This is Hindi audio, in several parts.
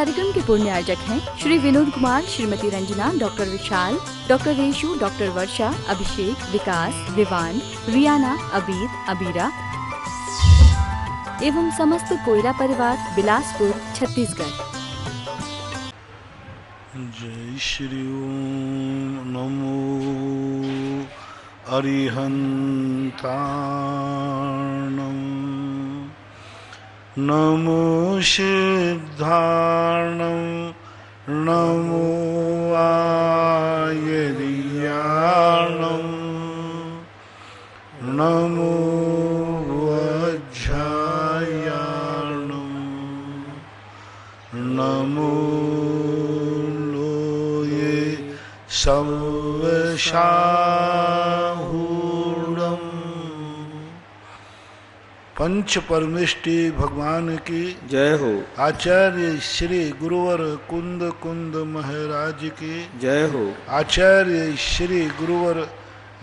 कार्यक्रम के पूर्ण आयोजक हैं श्री विनोद कुमार, श्रीमती रंजना, डॉक्टर विशाल, डॉक्टर रेशु, डॉक्टर वर्षा, अभिषेक, विकास, विवान, रियाना, अबीर, अबीरा एवं समस्त कोयरा परिवार, बिलासपुर, छत्तीसगढ़। जय श्री ओम नमो अरिहंताणं नमो सिद्धाणं नमो आयर्याणं नमो वज्रायाणं नमो लोये संवशाहूणम्। पंच परमेष्टि भगवान की जय हो। आचार्य श्री गुरुवर कुंद कुंद महाराज की जय हो। आचार्य श्री गुरुवर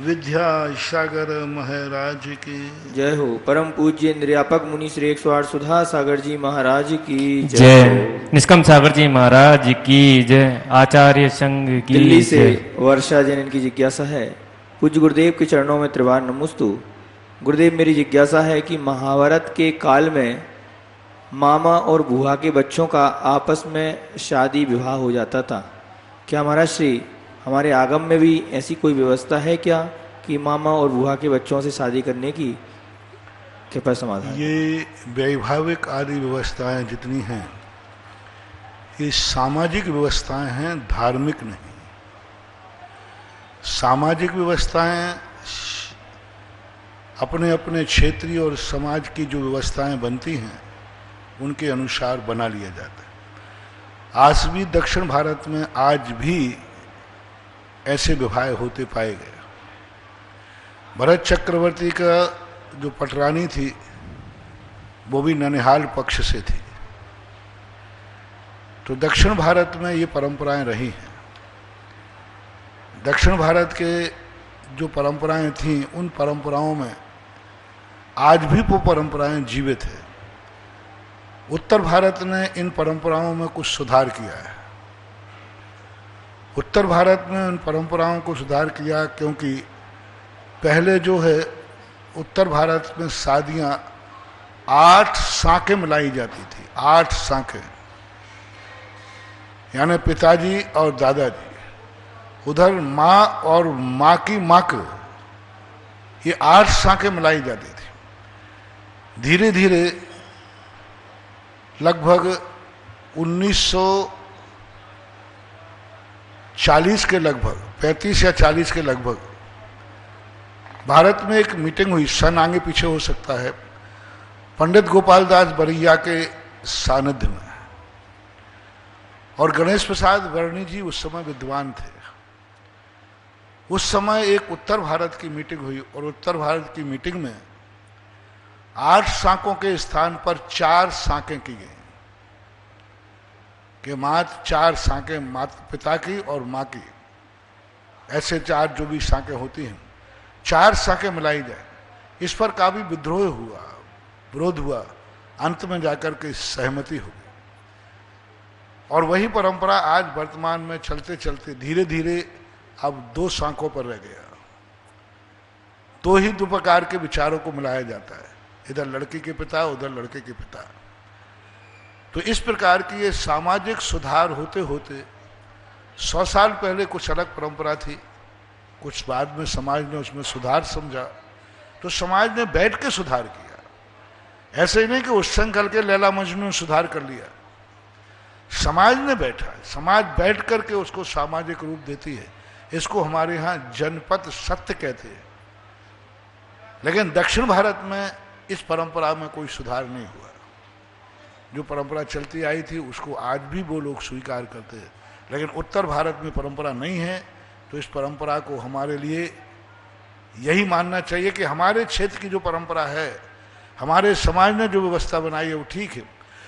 विद्यासागर महाराज की जय हो। परम पूज्य इंद्रियापक मुनि श्री 108 सुधा सागर जी महाराज की जय। निष्कम सागर जी महाराज की जय। आचार्य संघ की दिल्ली से वर्षा जैन इनकी जिज्ञासा है, पूज्य गुरुदेव के चरणों में त्रिवार नमस्तु। गुरुदेव, मेरी जिज्ञासा है कि महाभारत के काल में मामा और बुआ के बच्चों का आपस में शादी विवाह हो जाता था। क्या महाराज श्री हमारे आगम में भी ऐसी कोई व्यवस्था है क्या कि मामा और बुआ के बच्चों से शादी करने की? कृपया समाधान। ये वैभाविक आदि व्यवस्थाएं जितनी हैं ये सामाजिक व्यवस्थाएं हैं, धार्मिक नहीं। सामाजिक व्यवस्थाएं अपने अपने क्षेत्रीय और समाज की जो व्यवस्थाएं बनती हैं उनके अनुसार बना लिया जाता है। आज भी दक्षिण भारत में आज भी ऐसे विवाह होते पाए गए। भरत चक्रवर्ती का जो पटरानी थी वो भी ननिहाल पक्ष से थी। तो दक्षिण भारत में ये परंपराएं रही हैं। दक्षिण भारत के जो परंपराएं थीं उन परंपराओं में आज भी वो परंपराएं जीवित है। उत्तर भारत ने इन परंपराओं में कुछ सुधार किया है। उत्तर भारत में उन परंपराओं को सुधार किया क्योंकि पहले जो है उत्तर भारत में शादियां 8 साखें मिलाई जाती थी। 8 साखें यानी पिताजी और दादाजी, उधर माँ और माँ की माँ को, ये 8 साखें मिलाई जाती थी। धीरे धीरे लगभग 1940 के लगभग 35 या 40 के लगभग भारत में एक मीटिंग हुई, सन आगे पीछे हो सकता है, पंडित गोपाल दास बरैया के सानिध्य में। और गणेश प्रसाद वर्णी जी उस समय विद्वान थे। उस समय एक उत्तर भारत की मीटिंग हुई और उत्तर भारत की मीटिंग में 8 साकों के स्थान पर 4 साकें की गई कि मात्र 4 साकें माता पिता की और माँ की, ऐसे 4 जो भी साकें होती हैं 4 साकें मिलाई जाए। इस पर काफी विद्रोह हुआ, विरोध हुआ, अंत में जाकर के सहमति हो गई। और वही परंपरा आज वर्तमान में चलते चलते धीरे धीरे अब 2 साकों पर रह गया। 2 ही 2 प्रकार के विचारों को मिलाया जाता है, इधर लड़की के पिता उधर लड़के के पिता। तो इस प्रकार की ये सामाजिक सुधार होते होते 100 साल पहले कुछ अलग परंपरा थी, कुछ बाद में समाज ने उसमें सुधार समझा तो समाज ने बैठ के सुधार किया। ऐसे ही नहीं कि उत्संग के लैला मजनू ने सुधार कर लिया। समाज ने बैठा है, समाज बैठ करके उसको सामाजिक रूप देती है। इसको हमारे यहाँ जनपद सत्य कहते हैं। लेकिन दक्षिण भारत में इस परंपरा में कोई सुधार नहीं हुआ। जो परंपरा चलती आई थी उसको आज भी वो लोग स्वीकार करते हैं। लेकिन उत्तर भारत में परंपरा नहीं है, तो इस परंपरा को हमारे लिए यही मानना चाहिए कि हमारे क्षेत्र की जो परंपरा है, हमारे समाज ने जो व्यवस्था बनाई है वो ठीक है।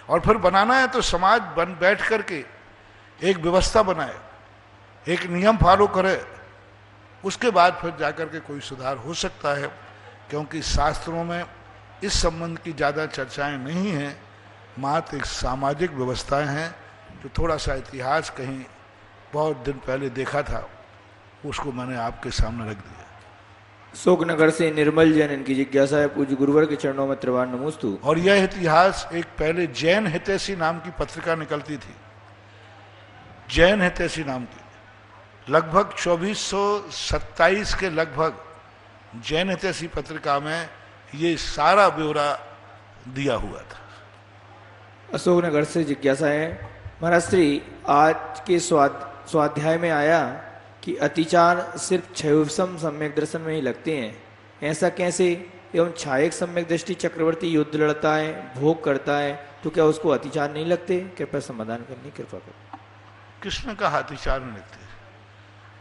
और फिर बनाना है तो समाज बैठ करके एक व्यवस्था बनाए, एक नियम फॉलो करे, उसके बाद फिर जाकर के कोई सुधार हो सकता है। क्योंकि शास्त्रों में इस संबंध की ज़्यादा चर्चाएं नहीं हैं, मात्र एक सामाजिक व्यवस्थाएं हैं जो थोड़ा सा इतिहास कहीं बहुत दिन पहले देखा था, उसको मैंने आपके सामने रख दिया। शोकनगर से निर्मल जैन, इनकी जिज्ञासा है, पूज्य गुरुवर के चरणों में त्रिवार नमोस्तु। और यह इतिहास एक पहले जैन हितैषी नाम की पत्रिका निकलती थी, जैन हितैषी नाम की, लगभग 2427 के लगभग जैन हितैषी पत्रिका में ये सारा ब्यौरा दिया हुआ था। अशोकनगर से जिज्ञासा है, महाराज श्री आज के स्वाध्याय में आया कि अतिचार सिर्फ क्षयोपम सम्यक दर्शन में ही लगते हैं, ऐसा कैसे? एवं छायक सम्यक दृष्टि चक्रवर्ती युद्ध लड़ता है, भोग करता है, तो क्या उसको अतिचार नहीं लगते? कृपया समाधान करने कृपा करो। किसने कहा अतिचार नहीं लगते?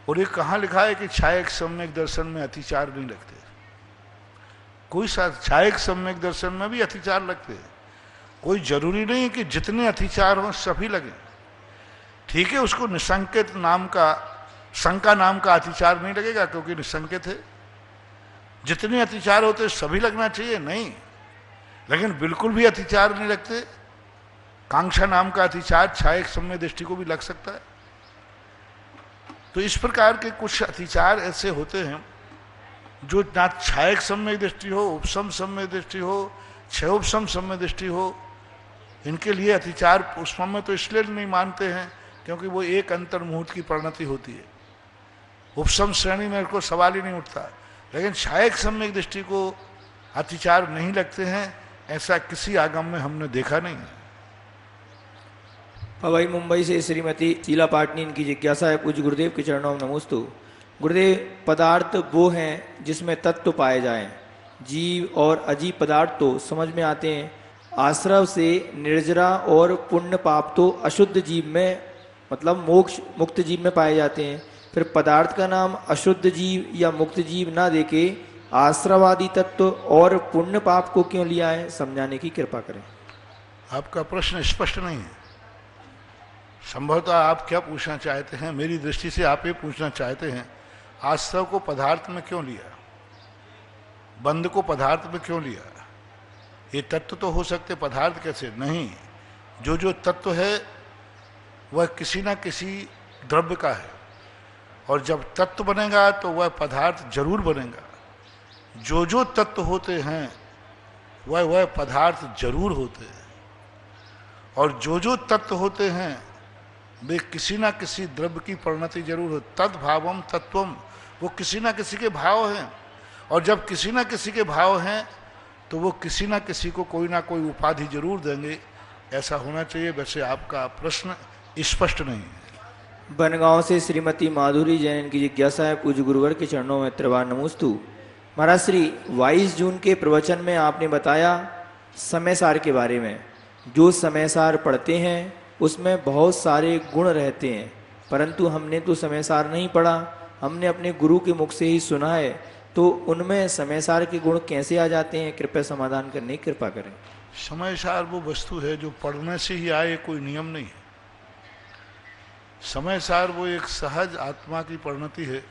और ये कहाँ लिखा है कि छायक सम्यक दर्शन में अतिचार नहीं लगते? कोई सा छायक सम्यक दर्शन में भी अतिचार लगते हैं। कोई जरूरी नहीं कि जितने अतिचार हों सभी लगे। ठीक है, उसको निसंकेत नाम का, शंका नाम का अतिचार नहीं लगेगा क्योंकि निसंकेत है। जितने अतिचार होते सभी लगना चाहिए नहीं, लेकिन बिल्कुल भी अतिचार नहीं लगते। कांक्षा नाम का अतिचार छायक सम्यक दृष्टि को भी लग सकता है। तो इस प्रकार के कुछ अतिचार ऐसे होते हैं जो ना छायक सम्यक दृष्टि हो, उपसम सम्यक दृष्टि हो, क्षयोपसम सम्यक दृष्टि हो, इनके लिए अतिचार उस समय तो इसलिए नहीं मानते हैं क्योंकि वो एक अंतर मुहूर्त की परिणति होती है। उपसम श्रेणी में को सवाल ही नहीं उठता, लेकिन छायक सम्यक दृष्टि को अतिचार नहीं लगते हैं, ऐसा किसी आगम में हमने देखा नहीं है। हवाई मुंबई से श्रीमती शीला पाटनी, इनकी जिज्ञासा है, पूज्य गुरुदेव के चरणों में नमोस्तु। गुरुदेव, पदार्थ वो हैं जिसमें तत्व पाए जाएं, जीव और अजीव पदार्थ तो समझ में आते हैं, आश्रव से निर्जरा और पुण्य पाप तो अशुद्ध जीव में, मतलब मोक्ष मुक्त जीव में पाए जाते हैं। फिर पदार्थ का नाम अशुद्ध जीव या मुक्त जीव ना देके आश्रवादी तत्व और पुण्य पाप को क्यों लिया है, समझाने की कृपा करें। आपका प्रश्न स्पष्ट नहीं है। संभवतः आप क्या पूछना चाहते हैं? मेरी दृष्टि से आप ये पूछना चाहते हैं आश्रव को पदार्थ में क्यों लिया, बंध को पदार्थ में क्यों लिया? ये तत्व तो हो सकते, पदार्थ कैसे? नहीं, जो जो तत्व है वह किसी ना किसी द्रव्य का है, और जब तत्व बनेगा तो वह पदार्थ जरूर बनेगा। जो जो तत्व होते हैं वह पदार्थ जरूर होते हैं, और जो जो तत्व होते हैं वे किसी ना किसी द्रव्य की परिणति जरूर हो। तद्भावम तत्वम, वो किसी ना किसी के भाव हैं, और जब किसी ना किसी के भाव हैं तो वो किसी ना किसी को कोई ना कोई उपाधि जरूर देंगे, ऐसा होना चाहिए। वैसे आपका प्रश्न स्पष्ट नहीं है। बनगांव से श्रीमती माधुरी जैन की जिज्ञासा है, पूज्य गुरुवर के चरणों में त्रिवार नमोस्तु। महाराज श्री 22 जून के प्रवचन में आपने बताया समय सार के बारे में। जो समय सार पढ़ते हैं उसमें बहुत सारे गुण रहते हैं, परंतु हमने तो समय सार नहीं पढ़ा, हमने अपने गुरु के मुख से ही सुना है, तो उनमें समय सार के गुण कैसे आ जाते हैं? कृपया समाधान करने की कृपा करें। समय सार वो वस्तु है जो पढ़ने से ही आए, कोई नियम नहीं है। समय सार वो एक सहज आत्मा की परिणति है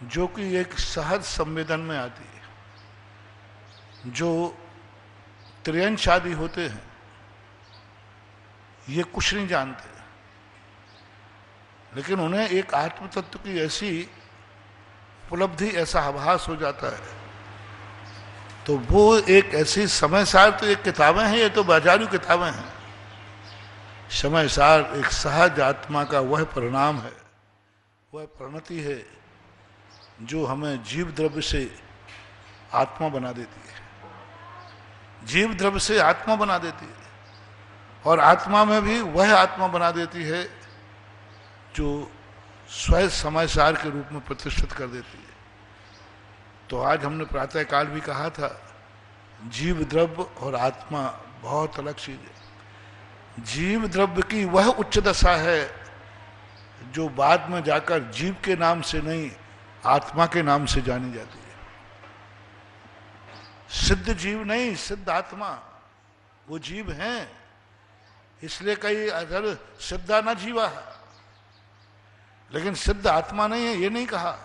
जो कि एक सहज संवेदन में आती है। जो त्रियंशादी होते हैं ये कुछ नहीं जानते, लेकिन उन्हें एक आत्म तत्व की ऐसी उपलब्धि, ऐसा आभास हो जाता है, तो वो एक ऐसी समय सार, तो एक किताबें हैं, ये तो बाजारू किताबें हैं। समय सार एक सहज आत्मा का वह परिणाम है, वह परिणति है जो हमें जीव द्रव्य से आत्मा बना देती है, जीव द्रव्य से आत्मा बना देती है, और आत्मा में भी वह आत्मा बना देती है जो स्वयं समय सार के रूप में प्रतिष्ठित कर देती है। तो आज हमने प्रातःकाल भी कहा था, जीव द्रव्य और आत्मा बहुत अलग चीज है। जीव द्रव्य की वह उच्च दशा है जो बाद में जाकर जीव के नाम से नहीं, आत्मा के नाम से जानी जाती है। सिद्ध जीव नहीं, सिद्ध आत्मा, वो जीव हैं, इसलिए कई अधर सिद्धा न जीवा, लेकिन सिद्ध आत्मा नहीं है, ये नहीं कहा।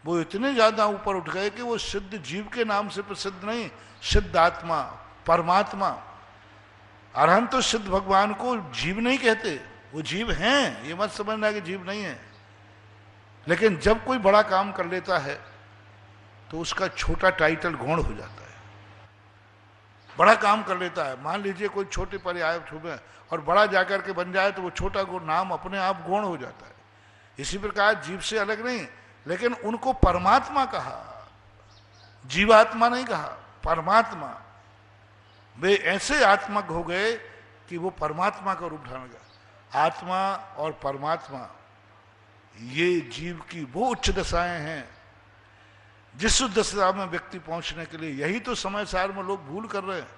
वो इतने ज्यादा ऊपर उठ गए कि वो सिद्ध जीव के नाम से प्रसिद्ध नहीं, सिद्ध आत्मा, परमात्मा, अरहंत तो सिद्ध भगवान को जीव नहीं कहते, वो जीव हैं, ये मत समझना कि जीव नहीं है। लेकिन जब कोई बड़ा काम कर लेता है तो उसका छोटा टाइटल गौण हो जाता है। बड़ा काम कर लेता है, मान लीजिए कोई छोटे पर्याय छुपे और बड़ा जाकर के बन जाए तो वो छोटा नाम अपने आप गौण हो जाता है। इसी प्रकार जीव से अलग नहीं, लेकिन उनको परमात्मा कहा, जीवात्मा नहीं कहा, परमात्मा। वे ऐसे आत्मक हो गए कि वो परमात्मा का रूप धारण कर। आत्मा और परमात्मा ये जीव की वो उच्च दशाएं हैं जिस दशा में व्यक्ति पहुंचने के लिए, यही तो समय सार में लोग भूल कर रहे हैं।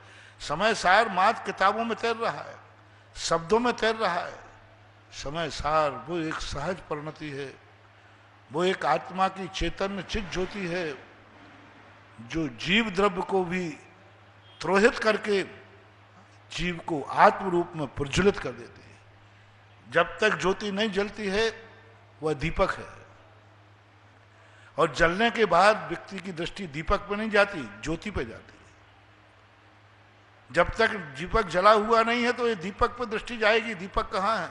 समय सार मात्र किताबों में तैर रहा है, शब्दों में तैर रहा है। समय सार वो एक सहज परिणति है, वो एक आत्मा की चैतन्य चित ज्योति है जो जीव द्रव्य को भी त्रोहित करके जीव को आत्म रूप में प्रज्वलित कर देती है। जब तक ज्योति नहीं जलती है वह दीपक है, और जलने के बाद व्यक्ति की दृष्टि दीपक पे नहीं जाती, ज्योति पे जाती है। जब तक दीपक जला हुआ नहीं है तो ये दीपक पर दृष्टि जाएगी, दीपक कहाँ है।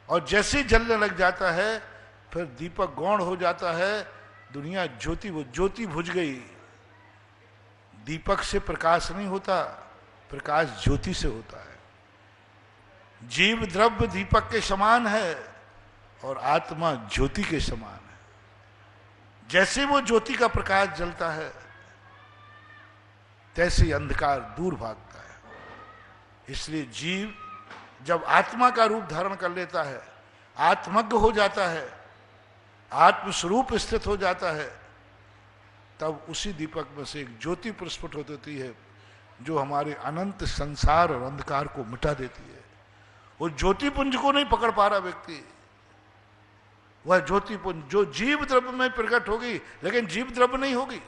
और जैसे जलने लग जाता है फिर दीपक गौण हो जाता है, दुनिया ज्योति, वो ज्योति बुझ गई। दीपक से प्रकाश नहीं होता, प्रकाश ज्योति से होता है। जीव द्रव्य दीपक के समान है और आत्मा ज्योति के समान है। जैसे वो ज्योति का प्रकाश जलता है तैसे ही अंधकार दूर भागता है। इसलिए जीव जब आत्मा का रूप धारण कर लेता है, आत्मज्ञ हो जाता है, आत्मस्वरूप स्थित हो जाता है, तब उसी दीपक में से एक ज्योति प्रस्फुट होती है जो हमारे अनंत संसार और अंधकार को मिटा देती है। वो ज्योति पुंज को नहीं पकड़ पा रहा व्यक्ति, वह ज्योति पुंज जो जीव द्रव्य में प्रकट होगी, लेकिन जीव द्रव्य नहीं होगी,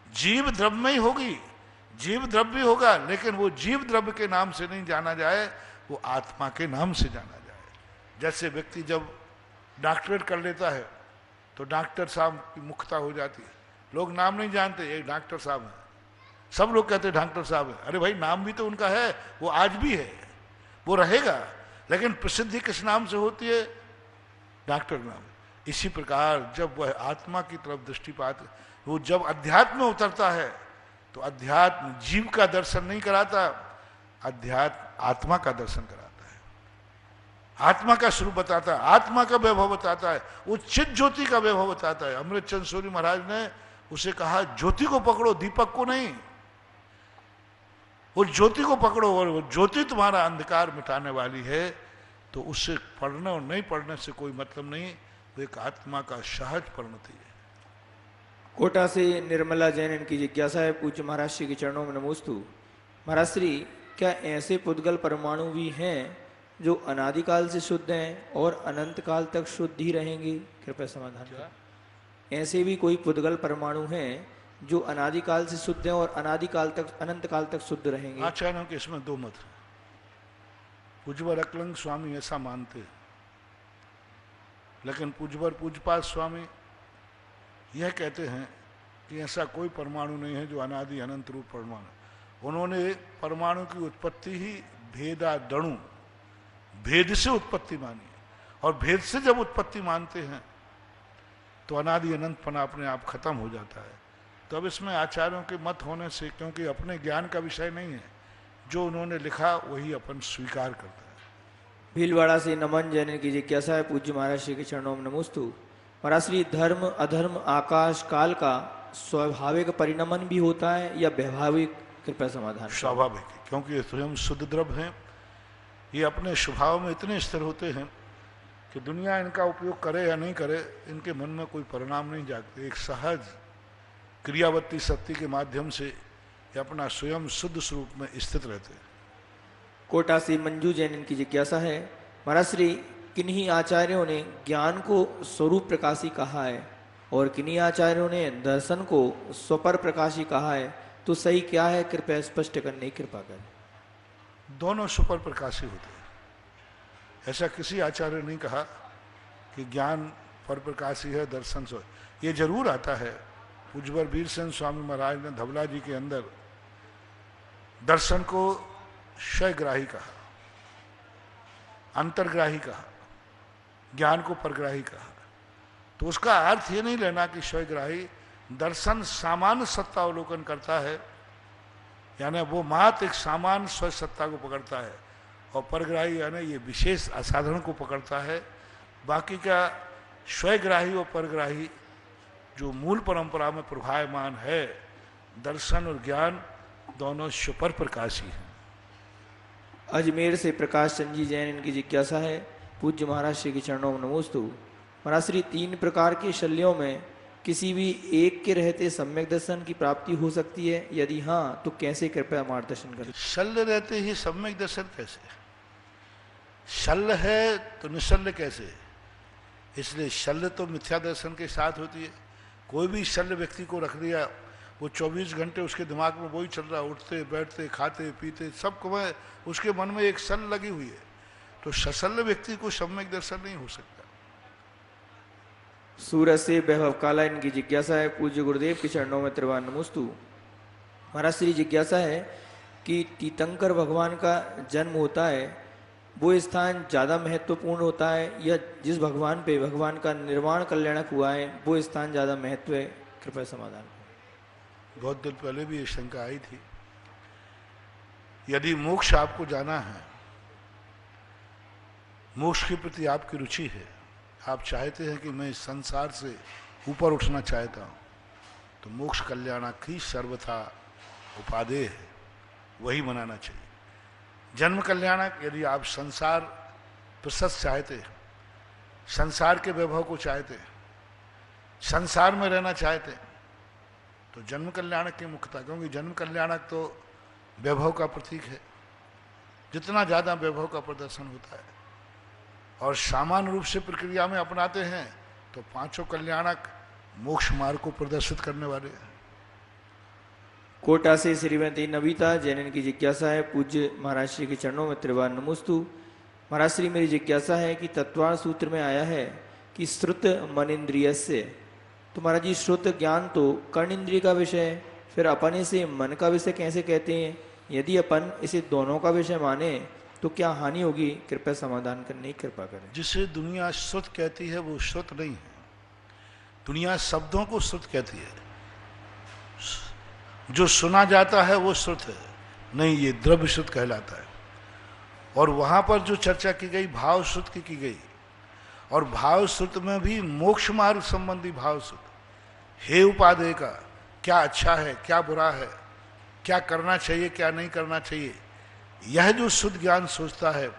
जीव द्रव्य में ही होगी। जीव द्रव्य होगा लेकिन वो जीव द्रव्य के नाम से नहीं जाना जाए, वो आत्मा के नाम से जाना जाए। जैसे व्यक्ति जब डॉक्टरेट कर लेता है तो डॉक्टर साहब की मुख्यता हो जाती है, लोग नाम नहीं जानते, ये डॉक्टर साहब है, सब लोग कहते हैं डॉक्टर साहब है। अरे भाई नाम भी तो उनका है, वो आज भी है, वो रहेगा, लेकिन प्रसिद्धि किस नाम से होती है? डॉक्टर नाम। इसी प्रकार जब वह आत्मा की तरफ दृष्टिपात, वो जब अध्यात्म में उतरता है तो अध्यात्म जीव का दर्शन नहीं कराता, अध्यात्म आत्मा का दर्शन कराता है, आत्मा का स्वरूप बताता है, आत्मा का वैभव बताता है, वो चित ज्योति का वैभव बताता है। अमृत चंद सूरी महाराज ने उसे कहा ज्योति को पकड़ो, दीपक को नहीं। वो ज्योति को पकड़ो और वो ज्योति तुम्हारा अंधकार मिटाने वाली है। तो उससे पढ़ने और नहीं पढ़ने से कोई मतलब नहीं, वो एक आत्मा का सहज परिणति है। कोटा से निर्मला जैन इनकी जिज्ञासा है, पूज्य महाराज श्री के चरणों में नमोस्तु। महाराज श्री, क्या ऐसे पुद्गल परमाणु भी हैं जो अनादिकाल से शुद्ध हैं और अनंत काल तक शुद्ध ही रहेंगे? कृपया समाधान करें। ऐसे भी कोई पुद्गल परमाणु हैं जो अनादिकाल से शुद्ध हैं और अनादिकाल तक, अनंत काल तक शुद्ध रहेंगे? आचार्यों के इसमें दो मत हैं। पूज्यवर अकलंग स्वामी ऐसा मानते, लेकिन पूज्यवर पूज्यपाद स्वामी यह कहते हैं कि ऐसा कोई परमाणु नहीं है जो अनादि अनंत रूप परमाणु। उन्होंने परमाणु की उत्पत्ति ही भेदादणु, भेद से उत्पत्ति मानी, और भेद से जब उत्पत्ति मानते हैं तो अनादि अनंतपना अपने आप खत्म हो जाता है। तो अब इसमें आचार्यों के मत होने से, क्योंकि अपने ज्ञान का विषय नहीं है, जो उन्होंने लिखा वही अपन स्वीकार करता है। भीलवाड़ा से नमन जैन की जिज्ञासा है, पूज्य महाराज श्री के चरणों में नमोस्तु। महाराज श्री, धर्म अधर्म आकाश काल का स्वाभाविक परिणमन भी होता है या वैभाविक? कृपया समाधान। स्वाभाविक, क्योंकि ये स्वयं शुद्ध द्रव्य हैं, ये अपने स्वभाव में इतने स्थिर होते हैं कि दुनिया इनका उपयोग करे या नहीं करे, इनके मन में कोई परिणाम नहीं जागते। एक सहज क्रियावत्ती शक्ति के माध्यम से ये अपना स्वयं शुद्ध स्वरूप में स्थित रहते हैं। कोटा से मंजू जैन इनकी जिज्ञासा है, महाराज श्री, किन्हीं आचार्यों ने ज्ञान को स्वरूप प्रकाशी कहा है और किन्हीं आचार्यों ने दर्शन को स्वपर प्रकाशी कहा है, तो सही क्या है? कृपया स्पष्ट करने की कृपा करें। दोनों सुपर प्रकाशी होते हैं। ऐसा किसी आचार्य ने कहा कि ज्ञान पर प्रकाशी है, दर्शन सो। ये जरूर आता है। पूज्यवर वीर सेन स्वामी महाराज ने धवला जी के अंदर दर्शन को स्वयग्राही कहा, अंतर्ग्राही कहा, ज्ञान को परग्राही कहा। तो उसका अर्थ ये नहीं लेना कि स्वयग्राही दर्शन सामान्य सत्ता अवलोकन करता है, यानी वो मात्र एक सामान्य स्व सत्ता को पकड़ता है, और परग्राही यानी ये विशेष असाधारण को पकड़ता है। बाकी का स्वयग्राही और परग्राही जो मूल परंपरा में प्रभायमान है, दर्शन और ज्ञान दोनों सुपर प्रकाशी हैं। अजमेर से प्रकाश चंद जी जैन, इनकी जिज्ञासा है, पूज्य महाराज श्री के चरणों में नमोस्तु। महाराज श्री, 3 प्रकार की शल्यों में किसी भी एक के रहते सम्यक दर्शन की प्राप्ति हो सकती है? यदि हाँ तो कैसे, कृपया मार्गदर्शन करें। शल्य रहते ही सम्यक दर्शन कैसे? शल्य है तो निशल्य कैसे? इसलिए शल्य तो मिथ्या दर्शन के साथ होती है। कोई भी शल्य व्यक्ति को रख दिया, वो 24 घंटे उसके दिमाग में वही चल रहा, उठते बैठते खाते पीते सब को, उसके मन में एक शल्य लगी हुई है, तो सशल्य व्यक्ति को सम्यक दर्शन नहीं हो सकता। सूरत से वैभव काला, इनकी जिज्ञासा है, पूज्य गुरुदेव के चरणों में त्रिवार नमोस्तु। महाराज श्री, जिज्ञासा है कि तीर्थंकर भगवान का जन्म होता है, वो स्थान ज़्यादा महत्वपूर्ण होता है, या जिस भगवान पे भगवान का निर्वाण कल्याणक हुआ है वो स्थान ज़्यादा महत्व है? कृपया समाधान। बहुत दिन पहले भी ये शंका आई थी। यदि मोक्ष आपको जाना है, मोक्ष के प्रति आपकी रुचि है, आप चाहते हैं कि मैं इस संसार से ऊपर उठना चाहता हूं, तो मोक्ष कल्याणक ही सर्वथा उपादेय है, वही मनाना चाहिए। जन्म कल्याणक, यदि आप संसार प्रशस्त चाहते हैं, संसार के वैभव को चाहते हैं, संसार में रहना चाहते हैं, तो जन्म कल्याणक की मुख्यता, क्योंकि जन्म कल्याणक तो वैभव का प्रतीक है। जितना ज़्यादा वैभव का प्रदर्शन होता है और सामान्य रूप से प्रक्रिया में अपनाते हैं, तो 5 कल्याणक मोक्ष मार्ग को प्रदर्शित करने वाले हैं। कोटा से श्रीमती नविता जैन, इनकी जिज्ञासा है, पूज्य महाराज श्री के चरणों में त्रिवार नमोस्तु। महाराज श्री, मेरी जिज्ञासा है कि तत्वार सूत्र में आया है कि श्रुत मन इंद्रिय से, तो महाराज जी श्रुत ज्ञान तो कर्ण इंद्रिय का विषय है, फिर अपन इसे मन का विषय कैसे कहते हैं? यदि अपन इसे दोनों का विषय माने तो क्या हानि होगी? कृपया समाधान करने की कृपा करें। जिसे दुनिया श्रुत कहती है वो श्रुत नहीं है। दुनिया शब्दों को श्रुत कहती है, जो सुना जाता है वो श्रुत है नहीं, ये द्रव्य श्रुत कहलाता है। और वहां पर जो चर्चा की गई भाव श्रुत की गई, और भाव श्रुत में भी मोक्ष मार्ग संबंधी भाव श्रुत, हे उपादेय का क्या अच्छा है क्या बुरा है, क्या करना चाहिए क्या नहीं करना चाहिए, यह जो शुद्ध ज्ञान सोचता है,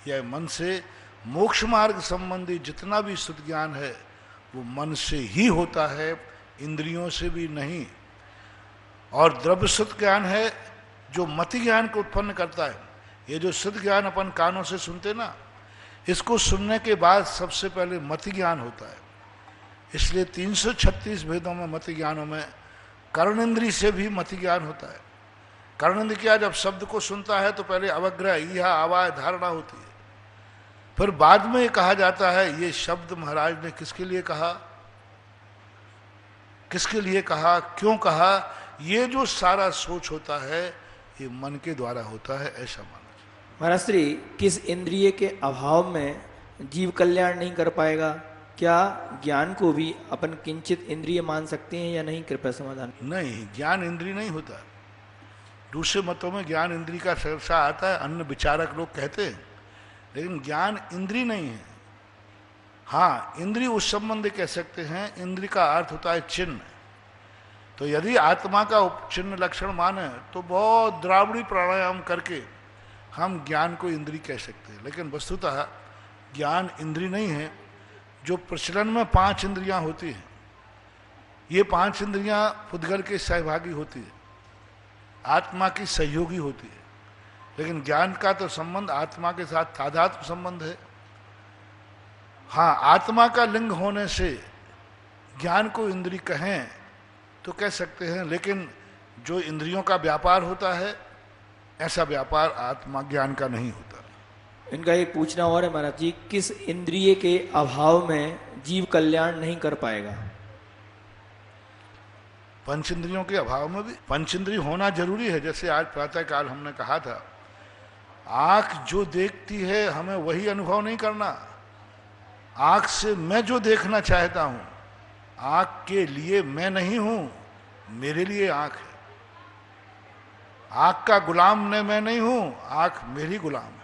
यह मन से मोक्ष मार्ग संबंधी जितना भी शुद्ध ज्ञान है वो मन से ही होता है, इंद्रियों से भी नहीं। और द्रव्य शुद्ध ज्ञान है जो मति ज्ञान को उत्पन्न करता है। ये जो शुद्ध ज्ञान अपन कानों से सुनते ना, इसको सुनने के बाद सबसे पहले मति ज्ञान होता है। इसलिए 336 भेदों में मति ज्ञानों में कर्णेंद्रिय से भी मति ज्ञान होता है। कर्णेंद्रिय क्या, जब शब्द को सुनता है तो पहले अवग्रह, यह आवाज धारणा होती है, फिर बाद में कहा जाता है ये शब्द महाराज ने किसके लिए कहा, किसके लिए कहा, क्यों कहा, ये जो सारा सोच होता है ये मन के द्वारा होता है, ऐसा माना। महाराज श्री, किस इंद्रिय के अभाव में जीव कल्याण नहीं कर पाएगा? क्या ज्ञान को भी अपन किंचित इंद्रिय मान सकते हैं या नहीं? कृपया समाधान। नहीं, ज्ञान इंद्रिय नहीं होता। दूसरे मतों में ज्ञान इंद्रिय का चर्चा आता है, अन्य विचारक लोग कहते हैं, लेकिन ज्ञान इंद्रिय नहीं है। हाँ, इंद्रिय उस संबंध कह सकते हैं, इंद्रिय का अर्थ होता है चिन्ह। तो यदि आत्मा का चिन्ह लक्षण माने तो बहुत द्रावड़ी प्राणायाम करके हम ज्ञान को इंद्रिय कह सकते हैं, लेकिन वस्तुतः ज्ञान इंद्रिय नहीं है। जो प्रचलन में 5 इंद्रियां होती हैं, ये 5 इंद्रियां पुद्गल के सहभागी होती है, आत्मा की सहयोगी होती है, लेकिन ज्ञान का तो संबंध आत्मा के साथ तादात्म्य संबंध है। हाँ, आत्मा का लिंग होने से ज्ञान को इंद्रिय कहें तो कह सकते हैं, लेकिन जो इंद्रियों का व्यापार होता है ऐसा व्यापार आत्मा ज्ञान का नहीं होता। इनका एक पूछना और है महाराज जी, किस इंद्रिय के अभाव में जीव कल्याण नहीं कर पाएगा? पंच इंद्रियों के अभाव में भी पंच इंद्रिय होना जरूरी है। जैसे आज प्रातः काल हमने कहा था, आंख जो देखती है हमें वही अनुभव नहीं करना। आंख से मैं जो देखना चाहता हूं, आंख के लिए मैं नहीं हूं, मेरे लिए आंख है। आंख का गुलाम ने मैं नहीं हूं, आंख मेरी गुलाम है।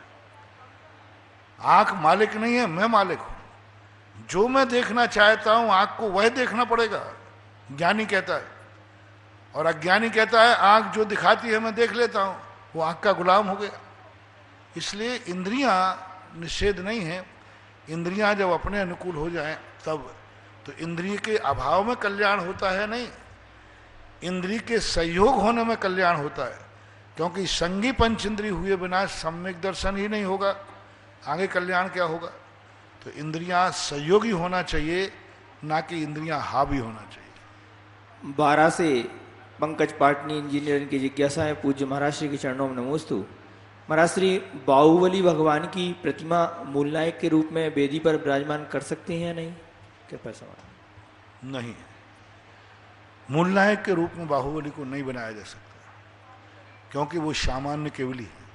आंख मालिक नहीं है, मैं मालिक हूं। जो मैं देखना चाहता हूं आंख को वह देखना पड़ेगा, ज्ञानी कहता है। और अज्ञानी कहता है आंख जो दिखाती है मैं देख लेता हूं, वो आंख का गुलाम हो गया। इसलिए इंद्रियां निषेध नहीं है। इंद्रियां जब अपने अनुकूल हो जाएं तब, तो इंद्रिय के अभाव में कल्याण होता है नहीं, इंद्रिय के सहयोग होने में कल्याण होता है। क्योंकि संगी पंच इंद्रिय हुए बिना सम्यक दर्शन ही नहीं होगा, आगे कल्याण क्या होगा। तो इंद्रियां सहयोगी होना चाहिए, ना कि इंद्रियां हावी होना चाहिए। 12 से पंकज पाटनी इंजीनियर की जिज्ञासा है, पूज्य महाराज श्री के चरणों में नमोस्तु। महाराज श्री, बाहुबली भगवान की प्रतिमा मूलनायक के रूप में वेदी पर विराजमान कर सकते हैं या नहीं? कृपया सवाल। नहीं, मूलनायक के रूप में बाहुबली को नहीं बनाया जा सकता, क्योंकि वो सामान्य केवली है,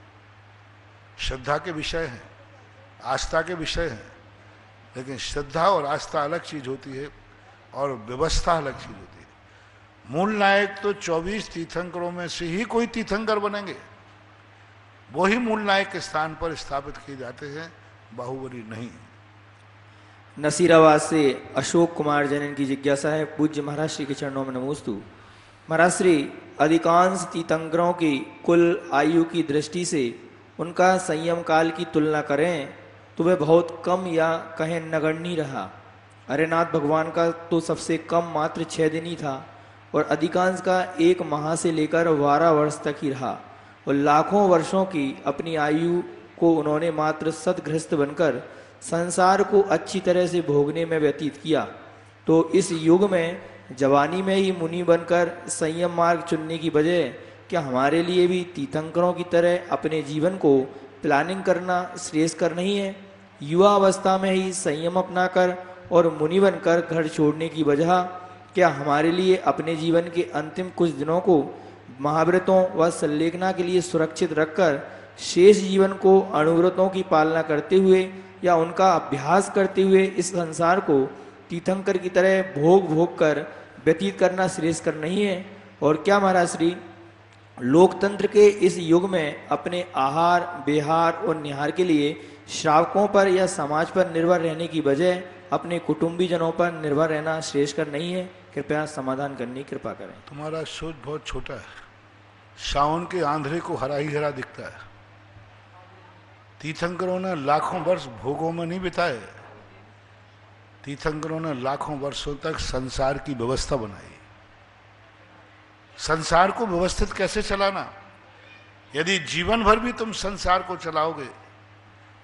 श्रद्धा के विषय है, आस्था के विषय है। लेकिन श्रद्धा और आस्था अलग चीज होती है और व्यवस्था अलग चीज होती है। मूल नायक तो 24 तीर्थंकरों में से ही कोई तीर्थंकर बनेंगे, वो ही मूल नायक के स्थान पर स्थापित किए जाते हैं, बाहुबली नहीं। नसीराबाद से अशोक कुमार जैन की जिज्ञासा है, पूज्य महाराज श्री के चरणों में नमोस्तु। महाराज श्री, अधिकांश तीर्थंकरों की कुल आयु की दृष्टि से उनका संयम काल की तुलना करें तो वह बहुत कम या कहें नगण्य रहा। हरिनाथ भगवान का तो सबसे कम मात्र 6 दिन ही था और अधिकांश का 1 माह से लेकर 12 वर्ष तक ही रहा, और लाखों वर्षों की अपनी आयु को उन्होंने मात्र सतगृहस्थ बनकर संसार को अच्छी तरह से भोगने में व्यतीत किया। तो इस युग में जवानी में ही मुनि बनकर संयम मार्ग चुनने की बजाय क्या हमारे लिए भी तीर्थंकरों की तरह अपने जीवन को प्लानिंग करना श्रेयस्कर नहीं है? युवा अवस्था में ही संयम अपनाकर और मुनि बनकर घर छोड़ने की बजाय क्या हमारे लिए अपने जीवन के अंतिम कुछ दिनों को महाव्रतों व संलेखना के लिए सुरक्षित रखकर शेष जीवन को अनुव्रतों की पालना करते हुए या उनका अभ्यास करते हुए इस संसार को तीर्थंकर की तरह भोग कर व्यतीत करना श्रेयस्कर नहीं है? और क्या महाराज श्री, लोकतंत्र के इस युग में अपने आहार विहार और निहार के लिए श्रावकों पर या समाज पर निर्भर रहने की बजाय अपने कुटुंबीजनों पर निर्भर रहना श्रेयस्कर नहीं है? कृपया समाधान करने की कृपा करें। तुम्हारा सोच बहुत छोटा है। सावन के आंधरे को हरा ही हरा दिखता है। तीर्थंकरों ने लाखों वर्ष भोगों में नहीं बिताए, तीर्थंकरों ने लाखों वर्षों तक संसार की व्यवस्था बनाई। संसार को व्यवस्थित कैसे चलाना? यदि जीवन भर भी तुम संसार को चलाओगे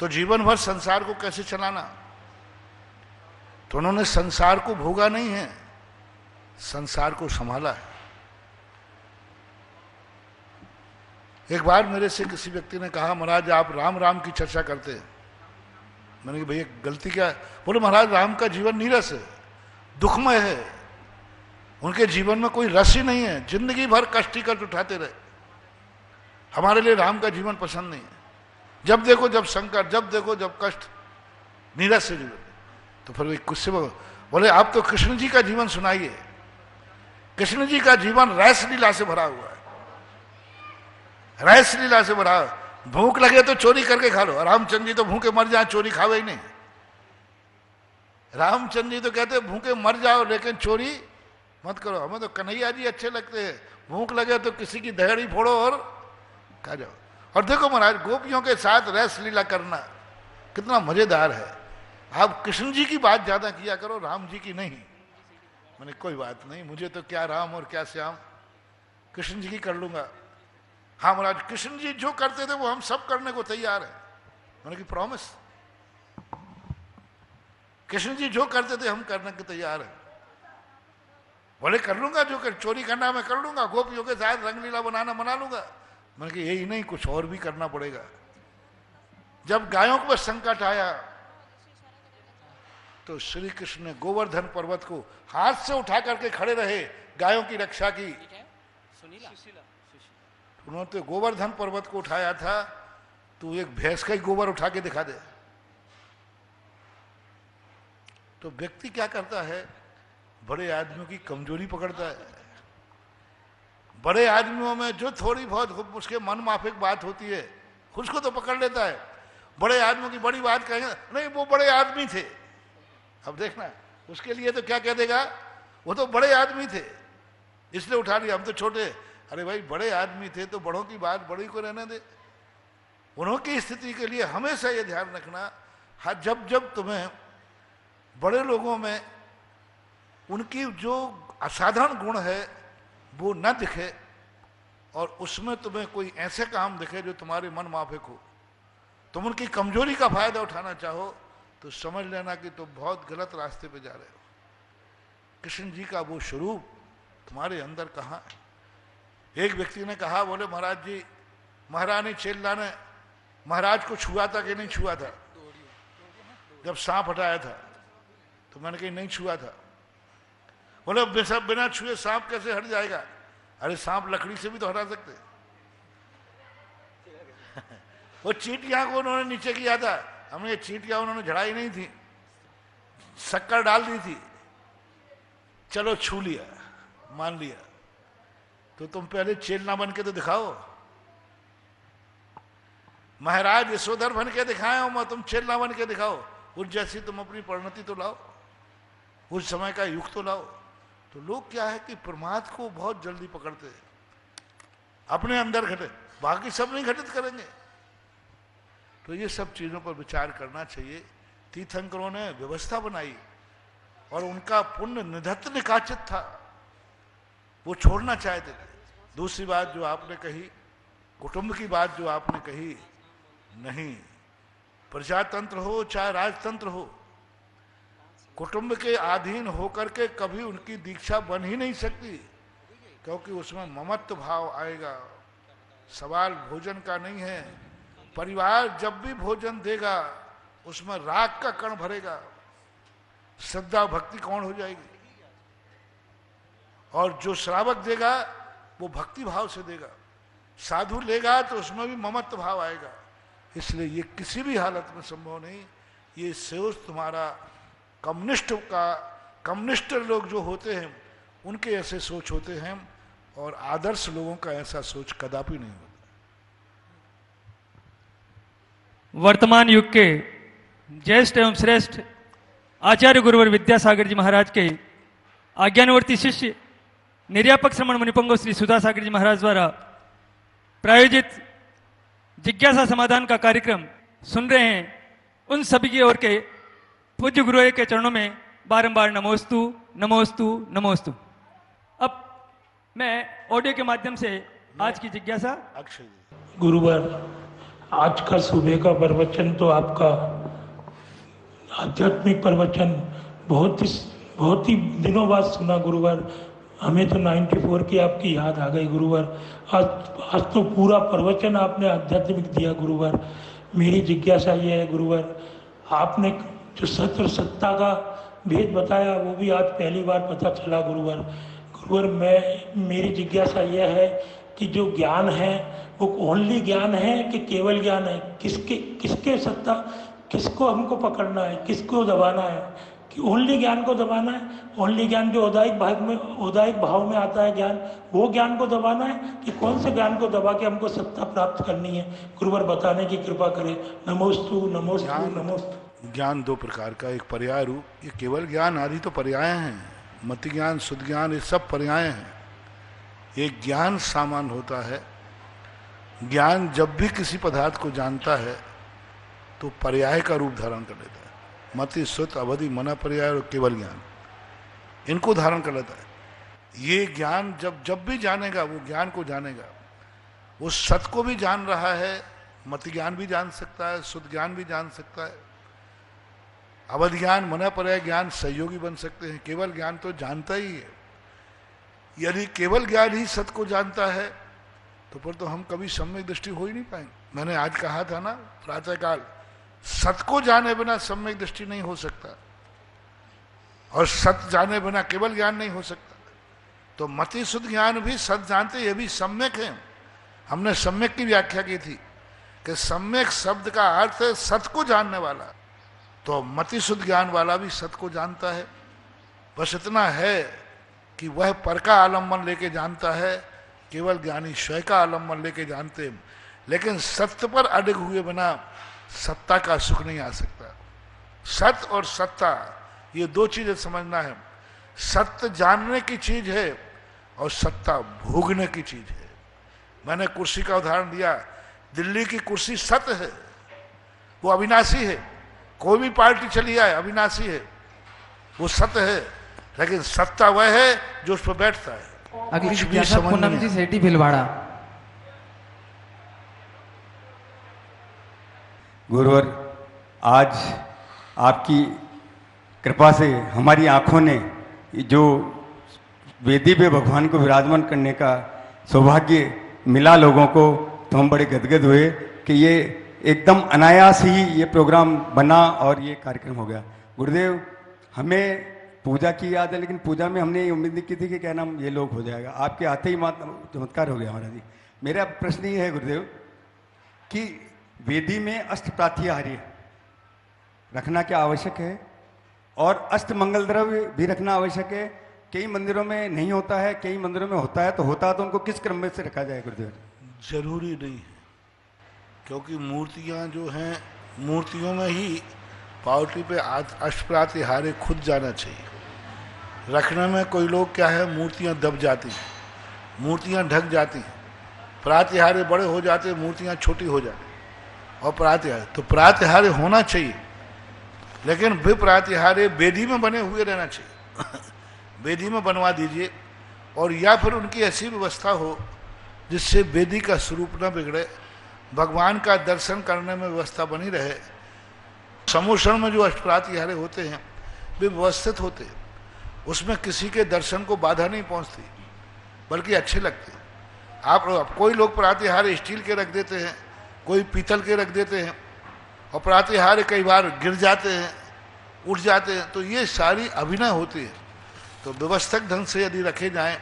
तो जीवन भर संसार को कैसे चलाना? तो उन्होंने संसार को भोगा नहीं है, संसार को संभाला है। एक बार मेरे से किसी व्यक्ति ने कहा, महाराज आप राम राम की चर्चा करते हैं। मैंने कहा भैया गलती क्या है? बोले महाराज राम का जीवन नीरस है, दुखमय है, उनके जीवन में कोई रस ही नहीं है, जिंदगी भर कष्ट ही कष्ट उठाते रहे। हमारे लिए राम का जीवन पसंद नहीं है। जब देखो जब संकट, जब देखो जब कष्ट, नीरस से जीवन। तो फिर गुस्से में बोले आप तो कृष्ण जी का जीवन सुनाइए। कृष्ण जी का जीवन रस लीला से भरा हुआ है, रस लीला से भरा। भूख लगे तो चोरी करके खा लो। रामचंद्र जी तो भूखे मर जाए, चोरी खावे ही नहीं। रामचंद्र जी तो कहते भूखे मर जाओ लेकिन चोरी मत करो। हमें तो कन्हैया जी अच्छे लगते हैं, भूख लगे तो किसी की दहड़ी फोड़ो और खा जाओ। और देखो महाराज गोपियों के साथ रस लीला करना कितना मजेदार है। आप कृष्ण जी की बात ज्यादा किया करो, राम जी की नहीं। मैंने कोई बात नहीं, मुझे तो क्या राम और क्या श्याम, कृष्ण जी की कर लूंगा। हाँ महाराज कृष्ण जी जो करते थे वो हम सब करने को तैयार है। मैंने की प्रॉमिस, कृष्ण जी जो करते थे हम करने को तैयार है। बोले कर लूंगा, जो कर चोरी करना मैं कर लूंगा, गोपियों के साथ रंगलीला बनाना बना लूंगा। मैंने कहा यही नहीं, कुछ और भी करना पड़ेगा। जब गायों पर संकट आया तो श्री कृष्ण ने गोवर्धन पर्वत को हाथ से उठा करके खड़े रहे, गायों की रक्षा की। उन्होंने तो गोवर्धन पर्वत को उठाया था, तो एक भैंस का ही गोबर उठा के दिखा दे। तो व्यक्ति क्या करता है, बड़े आदमियों की कमजोरी पकड़ता है। बड़े आदमियों में जो थोड़ी बहुत उसके मन माफिक बात होती है उसको तो पकड़ लेता है। बड़े आदमियों की बड़ी बात कहेंगे, नहीं वो बड़े आदमी थे। अब देखना उसके लिए तो क्या कह देगा, वो तो बड़े आदमी थे इसलिए उठा लिया, हम तो छोटे। अरे भाई बड़े आदमी थे तो बड़ों की बात बड़ी को रहने दे। उनकी स्थिति के लिए हमेशा ये ध्यान रखना, हाँ जब जब तुम्हें बड़े लोगों में उनकी जो असाधारण गुण है वो न दिखे और उसमें तुम्हें कोई ऐसे काम दिखे जो तुम्हारे मन माफिक हो, तुम उनकी कमजोरी का फायदा उठाना चाहो, तो समझ लेना कि तुम बहुत गलत रास्ते पे जा रहे हो। कृष्ण जी का वो स्वरूप तुम्हारे अंदर कहाँ है। एक व्यक्ति ने कहा, बोले महाराज जी, महारानी चेल्ला ने महाराज को छुआ था कि नहीं छुआ था जब सांप हटाया था? तो मैंने कही नहीं छुआ था। बोले बिना छुए सांप कैसे हट जाएगा? अरे सांप लकड़ी से भी तो हटा सकते। वो चींटियां को उन्होंने नीचे किया था, हमने चींटियां उन्होंने झड़ाई नहीं थी, शक्कर डाल दी थी, चलो छू लिया, मान लिया। तो तुम पहले चेलना बन के तो दिखाओ। महाराज यशोधर बन के दिखाए हो, मैं तुम चेलना बन के दिखाओ। उस जैसी तुम अपनी परिणति तो लाओ, उस समय का युग तो लाओ। तो लोग क्या है कि प्रमाद को बहुत जल्दी पकड़ते हैं, अपने अंदर घटे, बाकी सब नहीं घटित करेंगे। तो ये सब चीजों पर विचार करना चाहिए। तीर्थंकरों ने व्यवस्था बनाई और उनका पुण्य निधत्त निकाचित था, वो छोड़ना चाहते थे। दूसरी बात जो आपने कही, कुटुंब की बात जो आपने कही, नहीं, प्रजातंत्र हो चाहे राजतंत्र हो, कुटुंब के अधीन होकर के कभी उनकी दीक्षा बन ही नहीं सकती, क्योंकि उसमें ममत्व भाव आएगा। सवाल भोजन का नहीं है, परिवार जब भी भोजन देगा उसमें राग का कण भरेगा, श्रद्धा भक्ति कौन हो जाएगी। और जो श्रावक देगा वो भक्ति भाव से देगा, साधु लेगा तो उसमें भी ममत्व भाव आएगा। इसलिए ये किसी भी हालत में संभव नहीं। ये सोच तुम्हारा कम्युनिस्ट लोग जो होते हैं उनके ऐसे सोच होते हैं, और आदर्श लोगों का ऐसा सोच कदापि नहीं होता। वर्तमान युग के ज्येष्ठ एवं श्रेष्ठ आचार्य गुरुवर विद्यासागर जी महाराज के आज्ञानुवर्ती शिष्य निर्यापक श्रमण मुनिपंगो श्री सुधा सागर जी महाराज द्वारा प्रायोजित जिज्ञासा समाधान का कार्यक्रम सुन रहे हैं, उन सभी की ओर के पूज्य गुरुदेव के चरणों में बारंबार नमोस्तु नमोस्तु नमोस्तु। अब मैं ऑडियो के माध्यम से आज की जिज्ञासा। अक्षय गुरुवर, आज का सुबह का प्रवचन तो आपका आध्यात्मिक प्रवचन बहुत ही दिनों बाद सुना गुरुवर। हमें तो 94 की आपकी याद आ गई गुरुवर। आज तो पूरा प्रवचन आपने आध्यात्मिक दिया गुरुवर। मेरी जिज्ञासा ये है गुरुवर, आपने जो सत्य और सत्ता का भेद बताया वो भी आज पहली बार पता चला गुरुवर। गुरुवर, मेरी जिज्ञासा यह है कि जो ज्ञान है वो ओनली ज्ञान है कि केवल ज्ञान है? किसके सत्ता, किसको हमको पकड़ना है, किसको दबाना है? कि ओनली ज्ञान को दबाना है? ओनली ज्ञान जो औदायिक भाव में आता है ज्ञान, वो ज्ञान को दबाना है कि कौन से ज्ञान को दबा के हमको सत्ता प्राप्त करनी है? गुरुवर बताने की कृपा करें। नमोस्तु नमोस्तु नमोस्तु। ज्ञान दो प्रकार का, एक पर्याय रूप, ये केवल ज्ञान आदि तो पर्याय हैं, मति ज्ञान शुद्ध ज्ञान ये सब पर्याय हैं। एक ज्ञान सामान्य होता है। ज्ञान जब भी किसी पदार्थ को जानता है तो पर्याय का रूप धारण कर लेता है। मति श्रुत अवधि मना पर्याय और केवल ज्ञान, इनको धारण कर लेता है। ये ज्ञान जब भी जानेगा वो ज्ञान को जानेगा, वो सत को भी जान रहा है, मति ज्ञान भी जान सकता है, शुद्ध ज्ञान भी जान सकता है, अवध ज्ञान मना पर्याय ज्ञान सहयोगी बन सकते हैं। केवल ज्ञान तो जानता ही है। यदि केवल ज्ञान ही सत को जानता है तो फिर तो हम कभी सम्यक दृष्टि हो ही नहीं पाएंगे। मैंने आज कहा था ना प्रातःकाल, सत को जाने बिना सम्यक दृष्टि नहीं हो सकता। और सत्य जाने बिना केवल ज्ञान नहीं हो सकता। तो मति शुद्ध ज्ञान भी सत्य जानते, ये भी सम्यक है। हमने सम्यक की व्याख्या की थी कि सम्यक शब्द का अर्थ है सत्य को जानने वाला। तो मति शुद्ध ज्ञान वाला भी सत्य को जानता है। बस इतना है कि वह पर का आलम्बन लेके जानता है, केवल ज्ञानी स्वयं का आलम्बन लेके जानते हैं। लेकिन सत्य पर अड़े हुए बिना सत्ता का सुख नहीं आ सकता। सत्य और सत्ता ये दो चीजें समझना है। सत्य जानने की चीज है और सत्ता भोगने की चीज है। मैंने कुर्सी का उदाहरण दिया, दिल्ली की कुर्सी सत्य है, वो अविनाशी है। कोई भी पार्टी चली आए अविनाशी है, वो सत्य है। लेकिन सत्ता वह है जो उस पर बैठता है। अगली जिज्ञासा पूनम जी सेठी भिलवाड़ा। गुरुवर, आज आपकी कृपा से हमारी आंखों ने जो वेदी पे भगवान को विराजमान करने का सौभाग्य मिला लोगों को, तो हम बड़े गदगद हुए कि ये एकदम अनायास ही ये प्रोग्राम बना और ये कार्यक्रम हो गया। गुरुदेव, हमें पूजा की याद है, लेकिन पूजा में हमने ये उम्मीद नहीं की थी कि क्या नाम ये लोग हो जाएगा। आपके आते ही चमत्कार हो गया महाराज जी। मेरा प्रश्न ये है गुरुदेव कि वेदी में अष्ट प्रातिहार्य रखना क्या आवश्यक है, और अष्ट मंगल द्रव्य भी रखना आवश्यक है? कई मंदिरों में नहीं होता है, कई मंदिरों में होता है, तो होता है तो उनको किस क्रम में से रखा जाए गुरुदेव? जरूरी नहीं है, क्योंकि मूर्तियां जो हैं, मूर्तियों में ही पावटी पे अष्टप्रातिहार्य खुद जाना चाहिए। रखने में कोई लोग क्या है, मूर्तियां दब जाती हैं, मूर्तियां ढक जाती हैं, प्रातिहार्य बड़े हो जाते, मूर्तियां छोटी हो जाती, और प्रातिहार्य तो प्रातिहार्य होना चाहिए, लेकिन वे प्रातिहार्य वेदी में बने हुए रहना चाहिए। वेदी में बनवा दीजिए, और या फिर उनकी ऐसी व्यवस्था हो जिससे वेदी का स्वरूप न बिगड़े, भगवान का दर्शन करने में व्यवस्था बनी रहे। समूषण में जो अष्टप्रातिहार्य होते हैं वे व्यवस्थित होते हैं, उसमें किसी के दर्शन को बाधा नहीं पहुंचती, बल्कि अच्छे लगते हैं। आप कोई लोग प्रातिहार्य स्टील के रख देते हैं, कोई पीतल के रख देते हैं, और प्रातिहार्य कई बार गिर जाते हैं, उठ जाते हैं, तो ये सारी अभिनय होती है। तो व्यवस्थित ढंग से यदि रखे जाएं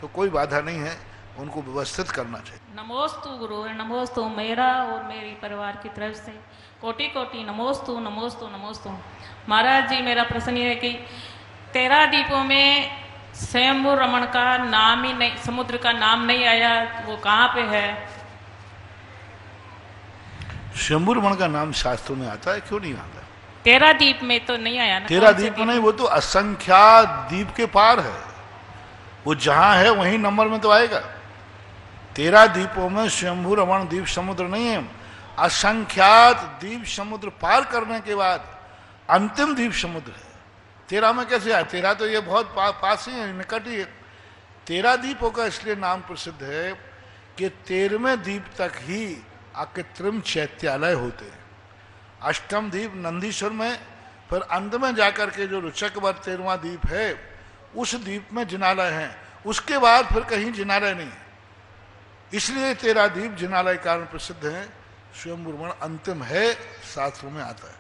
तो कोई बाधा नहीं है, उनको व्यवस्थित करना चाहिए। नमोस्तु गुरु, नमोस्तु, मेरा और मेरे परिवार की तरफ से कोटि कोटि नमोस्तु नमोस्तु नमोस्तु। महाराज जी, मेरा प्रश्न ये है कि 13 द्वीपों में स्वयंभू रमण का नाम ही नहीं, समुद्र का नाम नहीं आया, वो कहाँ पे है? स्वयंभू रमण का नाम शास्त्रों में आता है, क्यों नहीं आता? 13 द्वीप में तो नहीं आया ना। 13 द्वीप में नहीं, वो तो असंख्यात द्वीप के पार है, वो जहां है वहीं नंबर में तो आएगा। 13 द्वीपों में स्वयंभू रमण द्वीप समुद्र नहीं है, असंख्यात द्वीप समुद्र पार करने के बाद अंतिम द्वीप समुद्र है। 13 में कैसे आया? 13 तो ये बहुत पास ही है, निकट ही है। 13 द्वीपों का इसलिए नाम प्रसिद्ध है कि 13वें द्वीप तक ही अकृत्रिम चैत्यालय होते हैं। अष्टम द्वीप नंदीश्वर में, फिर अंत में जाकर के जो रुचकवर 13वां द्वीप है, उस द्वीप में जिनालय है, उसके बाद फिर कहीं जिनालय नहीं है। इसलिए 13 द्वीप जिनालय कारण प्रसिद्ध हैं। स्वयंभू रमण अंतिम है, शास्त्रों में आता है।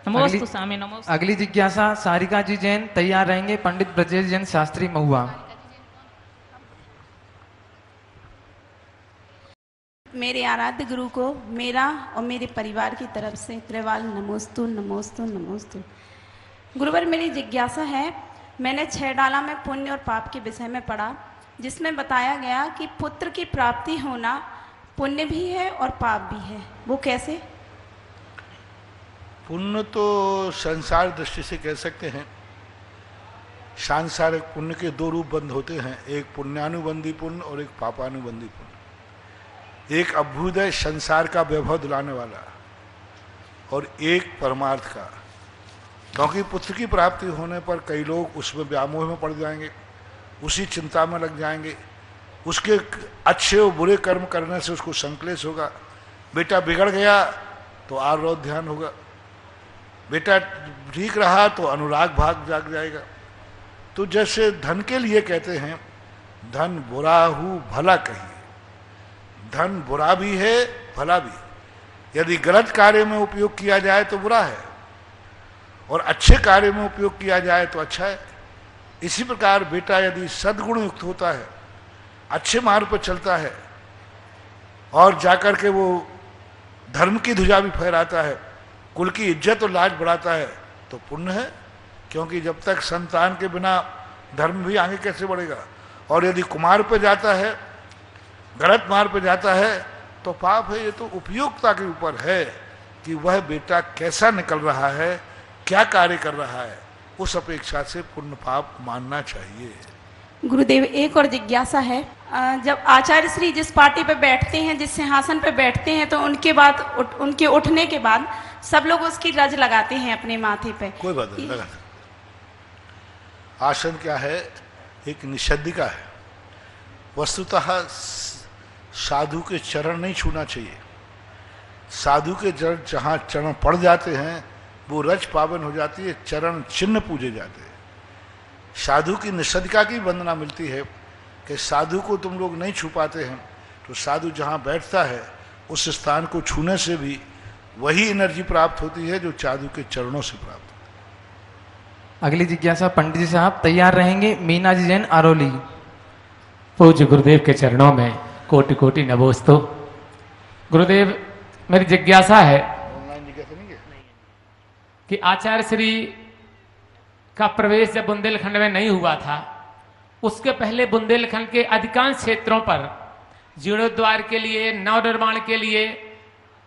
नमोस्तु स्वामी, नमोस्तु। अगली जिज्ञासा सारिका जी जैन तैयार रहेंगे, पंडित ब्रजेश जैन शास्त्री महुआ। मेरे आराध्य गुरु को मेरा और मेरे परिवार की तरफ से त्रिवाल नमोस्तु नमोस्तु नमोस्तु। गुरुवर, मेरी जिज्ञासा है, मैंने 6 डाला में पुण्य और पाप के विषय में पढ़ा, जिसमें बताया गया कि पुत्र की प्राप्ति होना पुण्य भी है और पाप भी है, वो कैसे? पुण्य तो संसार दृष्टि से कह सकते हैं। सांसारिक पुण्य के 2 रूप बंद होते हैं, एक पुण्यानुबंधी पुण्य और एक पापानुबंधी पुण्य। एक अभ्युदय संसार का वैभव दिलाने वाला, और एक परमार्थ का। क्योंकि पुत्र की प्राप्ति होने पर कई लोग उसमें व्यामोह में पड़ जाएंगे, उसी चिंता में लग जाएंगे, उसके अच्छे और बुरे कर्म करने से उसको संक्लेश होगा। बेटा बिगड़ गया तो आरोध ध्यान होगा, बेटा ठीक रहा तो अनुराग भाग जाग जाएगा। तो जैसे धन के लिए कहते हैं, धन बुरा हूं भला कहिए, धन बुरा भी है भला भी है। यदि गलत कार्य में उपयोग किया जाए तो बुरा है, और अच्छे कार्य में उपयोग किया जाए तो अच्छा है। इसी प्रकार बेटा यदि सद्गुण युक्त होता है, अच्छे मार्ग पर चलता है और जाकर के वो धर्म की ध्वजा भी फहराता है, कुल की इज्जत और लाज बढ़ाता है, तो पुण्य है। क्योंकि जब तक संतान के बिना धर्म भी आगे कैसे बढ़ेगा। और यदि कुमार पे जाता है, गलत मार्ग पे जाता है, तो पाप है। ये तो उपयोगिता के ऊपर है कि वह बेटा कैसा निकल रहा है, क्या कार्य कर रहा है, उस अपेक्षा से पुण्य पाप मानना चाहिए। गुरुदेव, एक और जिज्ञासा है। जब आचार्य श्री जिस पार्टी पे बैठते हैं, जिस सिंहासन पे बैठते हैं, तो उनके बाद उनके उठने के बाद सब लोग उसकी रज लगाते हैं अपने माथे पे। कोई बात नहीं, लगा। आसन क्या है? एक निषेधिका है। वस्तुतः साधु के चरण नहीं छूना चाहिए। साधु के जहाँ चरण पड़ जाते हैं वो रज पावन हो जाती है, चरण चिन्ह पूजे जाते हैं। साधु की निषेधिका की वंदना मिलती है कि साधु को तुम लोग नहीं छू पाते हैं, तो साधु जहाँ बैठता है उस स्थान को छूने से भी वही एनर्जी प्राप्त होती है जो साधु के चरणों से प्राप्त होती है। अगली जिज्ञासा पंडित जी साहब तैयार रहेंगे। मीना जी जैन आरोली। पूज्य गुरुदेव के चरणों में कोटि कोटि नमोस्तु। गुरुदेव, मेरी जिज्ञासा है कि आचार्य श्री का प्रवेश जब बुंदेलखंड में नहीं हुआ था, उसके पहले बुंदेलखंड के अधिकांश क्षेत्रों पर जीर्णोद्वार के लिए, नवनिर्माण के लिए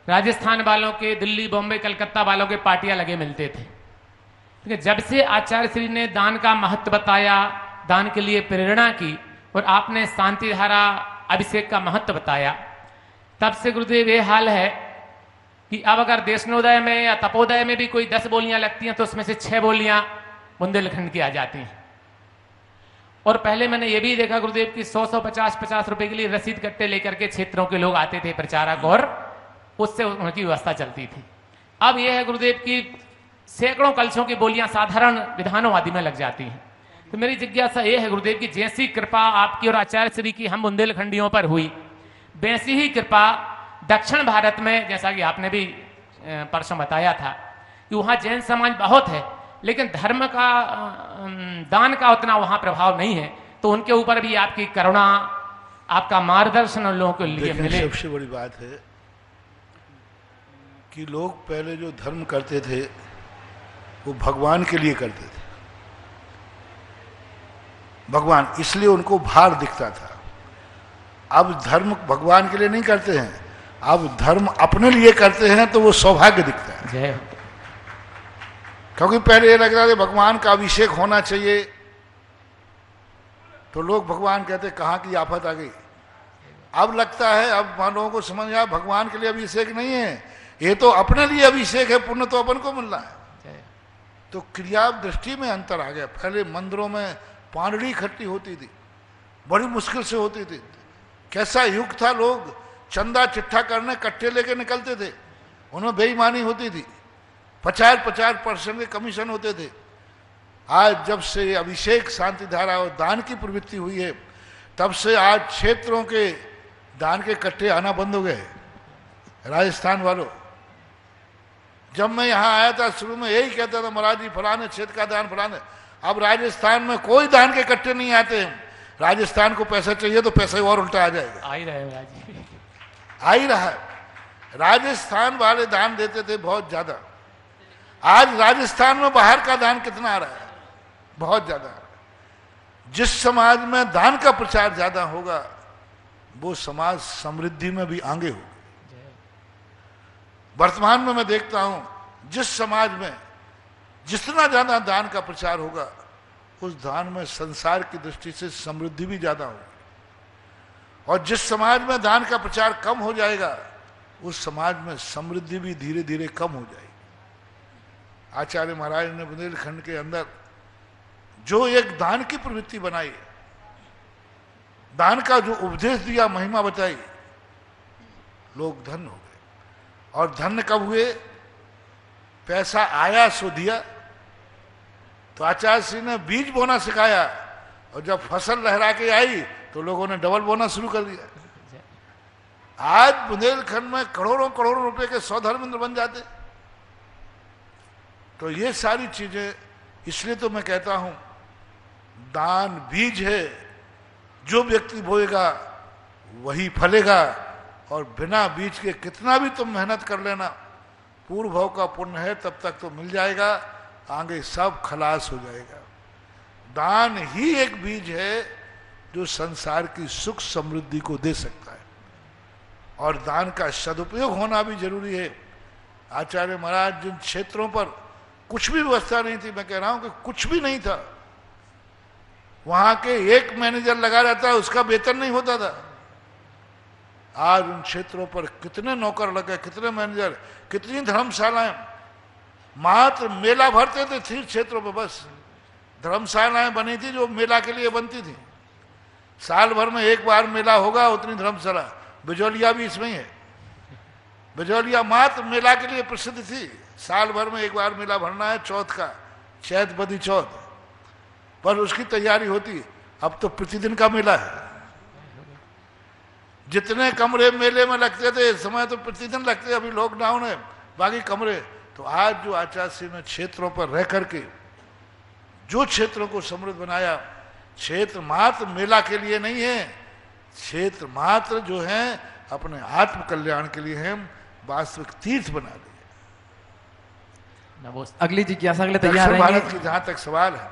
राजस्थान वालों के, दिल्ली, बॉम्बे, कलकत्ता वालों के पार्टियां लगे मिलते थे। लेकिन जब से आचार्य श्री ने दान का महत्व बताया, दान के लिए प्रेरणा की और आपने शांति धारा अभिषेक का महत्व बताया, तब से गुरुदेव ये हाल है कि अब अगर देशनोदय में या तपोदय में भी कोई 10 बोलियां लगती हैं तो उसमें से 6 बोलियां बुंदेलखंड की आ जाती हैं। और पहले मैंने ये भी देखा गुरुदेव की 100 50 रुपए के लिए रसीद कट्टे लेकर के क्षेत्रों के लोग आते थे प्रचारक, और उससे उनकी व्यवस्था चलती थी। अब यह है गुरुदेव की सैकड़ों कलशों की बोलियां साधारण विधानों आदि में लग जाती हैं। तो मेरी जिज्ञासा यह है गुरुदेव की जैसी कृपा आपकी और आचार्य श्री की हम बुंदेलखंडियों पर हुई, वैसी ही कृपा दक्षिण भारत में, जैसा कि आपने भी परसों बताया था कि वहाँ जैन समाज बहुत है, लेकिन धर्म का, दान का उतना वहाँ प्रभाव नहीं है, तो उनके ऊपर भी आपकी करुणा, आपका मार्गदर्शन उन लोगों के लिए मिले। सबसे बड़ी बात है कि लोग पहले जो धर्म करते थे वो भगवान के लिए करते थे। भगवान, इसलिए उनको भार दिखता था। अब धर्म भगवान के लिए नहीं करते हैं, अब धर्म अपने लिए करते हैं, तो वो सौभाग्य दिखता है। क्योंकि पहले ये लग रहा था भगवान का अभिषेक होना चाहिए, तो लोग भगवान कहते कहाँ की आफत आ गई। अब लगता है, अब लोगों को समझ आया भगवान के लिए अभिषेक नहीं है, ये तो अपने लिए अभिषेक है, पुण्य तो अपन को मिल रहा है। तो क्रिया दृष्टि में अंतर आ गया। पहले मंदिरों में पांडड़ी इकट्ठी होती थी, बड़ी मुश्किल से होती थी। कैसा युग था, लोग चंदा चिट्ठा करने कट्टे लेके निकलते थे, उनमें बेईमानी होती थी, 50% के कमीशन होते थे। आज जब से अभिषेक, शांति धारा और दान की प्रवृत्ति हुई है, तब से आज क्षेत्रों के दान के कट्टे आना बंद हो गए। राजस्थान वालों, जब मैं यहाँ आया था शुरू में यही कहता था महाराज जी फलाने क्षेत्र का दान फलाने। अब राजस्थान में कोई दान के कट्टे नहीं आते हैं। राजस्थान को पैसा चाहिए तो पैसा और उल्टा आ जाएगा। आ ही रहा है। राजस्थान वाले दान देते थे बहुत ज्यादा। आज राजस्थान में बाहर का दान कितना आ रहा है? बहुत ज्यादा। जिस समाज में दान का प्रचार ज्यादा होगा वो समाज समृद्धि में भी आगे होगा। वर्तमान में मैं देखता हूं जिस समाज में जितना ज्यादा दान का प्रचार होगा उस दान में संसार की दृष्टि से समृद्धि भी ज्यादा होगी, और जिस समाज में दान का प्रचार कम हो जाएगा उस समाज में समृद्धि भी धीरे धीरे कम हो जाएगी। आचार्य महाराज ने बुंदेलखंड के अंदर जो एक दान की प्रवृत्ति बनाई, दान का जो उपदेश दिया, महिमा बताई, लोग धन्य हो गए। और धन्य कब हुए? पैसा आया सो दिया। तो आचार्य श्री ने बीज बोना सिखाया, और जब फसल लहरा के आई तो लोगों ने डबल बोना शुरू कर दिया। आज बुंदेलखंड में करोड़ों करोड़ों रुपए के 100 धर्मेंद्र बन जाते। तो ये सारी चीजें, इसलिए तो मैं कहता हूं दान बीज है, जो व्यक्ति बोएगा वही फलेगा। और बिना बीज के कितना भी तुम मेहनत कर लेना, पूर्व भाव का पुण्य है तब तक तो मिल जाएगा, आगे सब खलास हो जाएगा। दान ही एक बीज है जो संसार की सुख समृद्धि को दे सकता है, और दान का सदुपयोग होना भी जरूरी है। आचार्य महाराज जिन क्षेत्रों पर कुछ भी व्यवस्था नहीं थी, मैं कह रहा हूं कि कुछ भी नहीं था, वहां के एक मैनेजर लगा रहता है, उसका वेतन नहीं होता था। आज उन क्षेत्रों पर कितने नौकर लगे, कितने मैनेजर, कितनी धर्मशालाएं, मात्र मेला भरते थे तीर्थ क्षेत्रों पर, बस धर्मशालाएं बनी थी जो मेला के लिए बनती थी। साल भर में एक बार मेला होगा, उतनी धर्मशाला। बिजौलिया भी इसमें ही है, बिजौलिया मात्र मेला के लिए प्रसिद्ध थी, साल भर में एक बार मेला भरना है, चौथ का, चैत बदी चौथ, पर उसकी तैयारी होती। अब तो प्रतिदिन का मेला है, जितने कमरे मेले में लगते थे इस समय तो प्रतिदिन लगते, अभी लॉकडाउन है, बाकी कमरे। तो आज जो आचार्य श्री ने क्षेत्रों पर रह करके जो क्षेत्रों को समृद्ध बनाया, क्षेत्र मात्र मेला के लिए नहीं है, क्षेत्र मात्र जो है अपने आत्म कल्याण के लिए है, वास्तविक तीर्थ बना दिए। अगली जिज्ञासा के लिए तैयार दक्षिण रहेंगे। भारत की जहां तक सवाल है,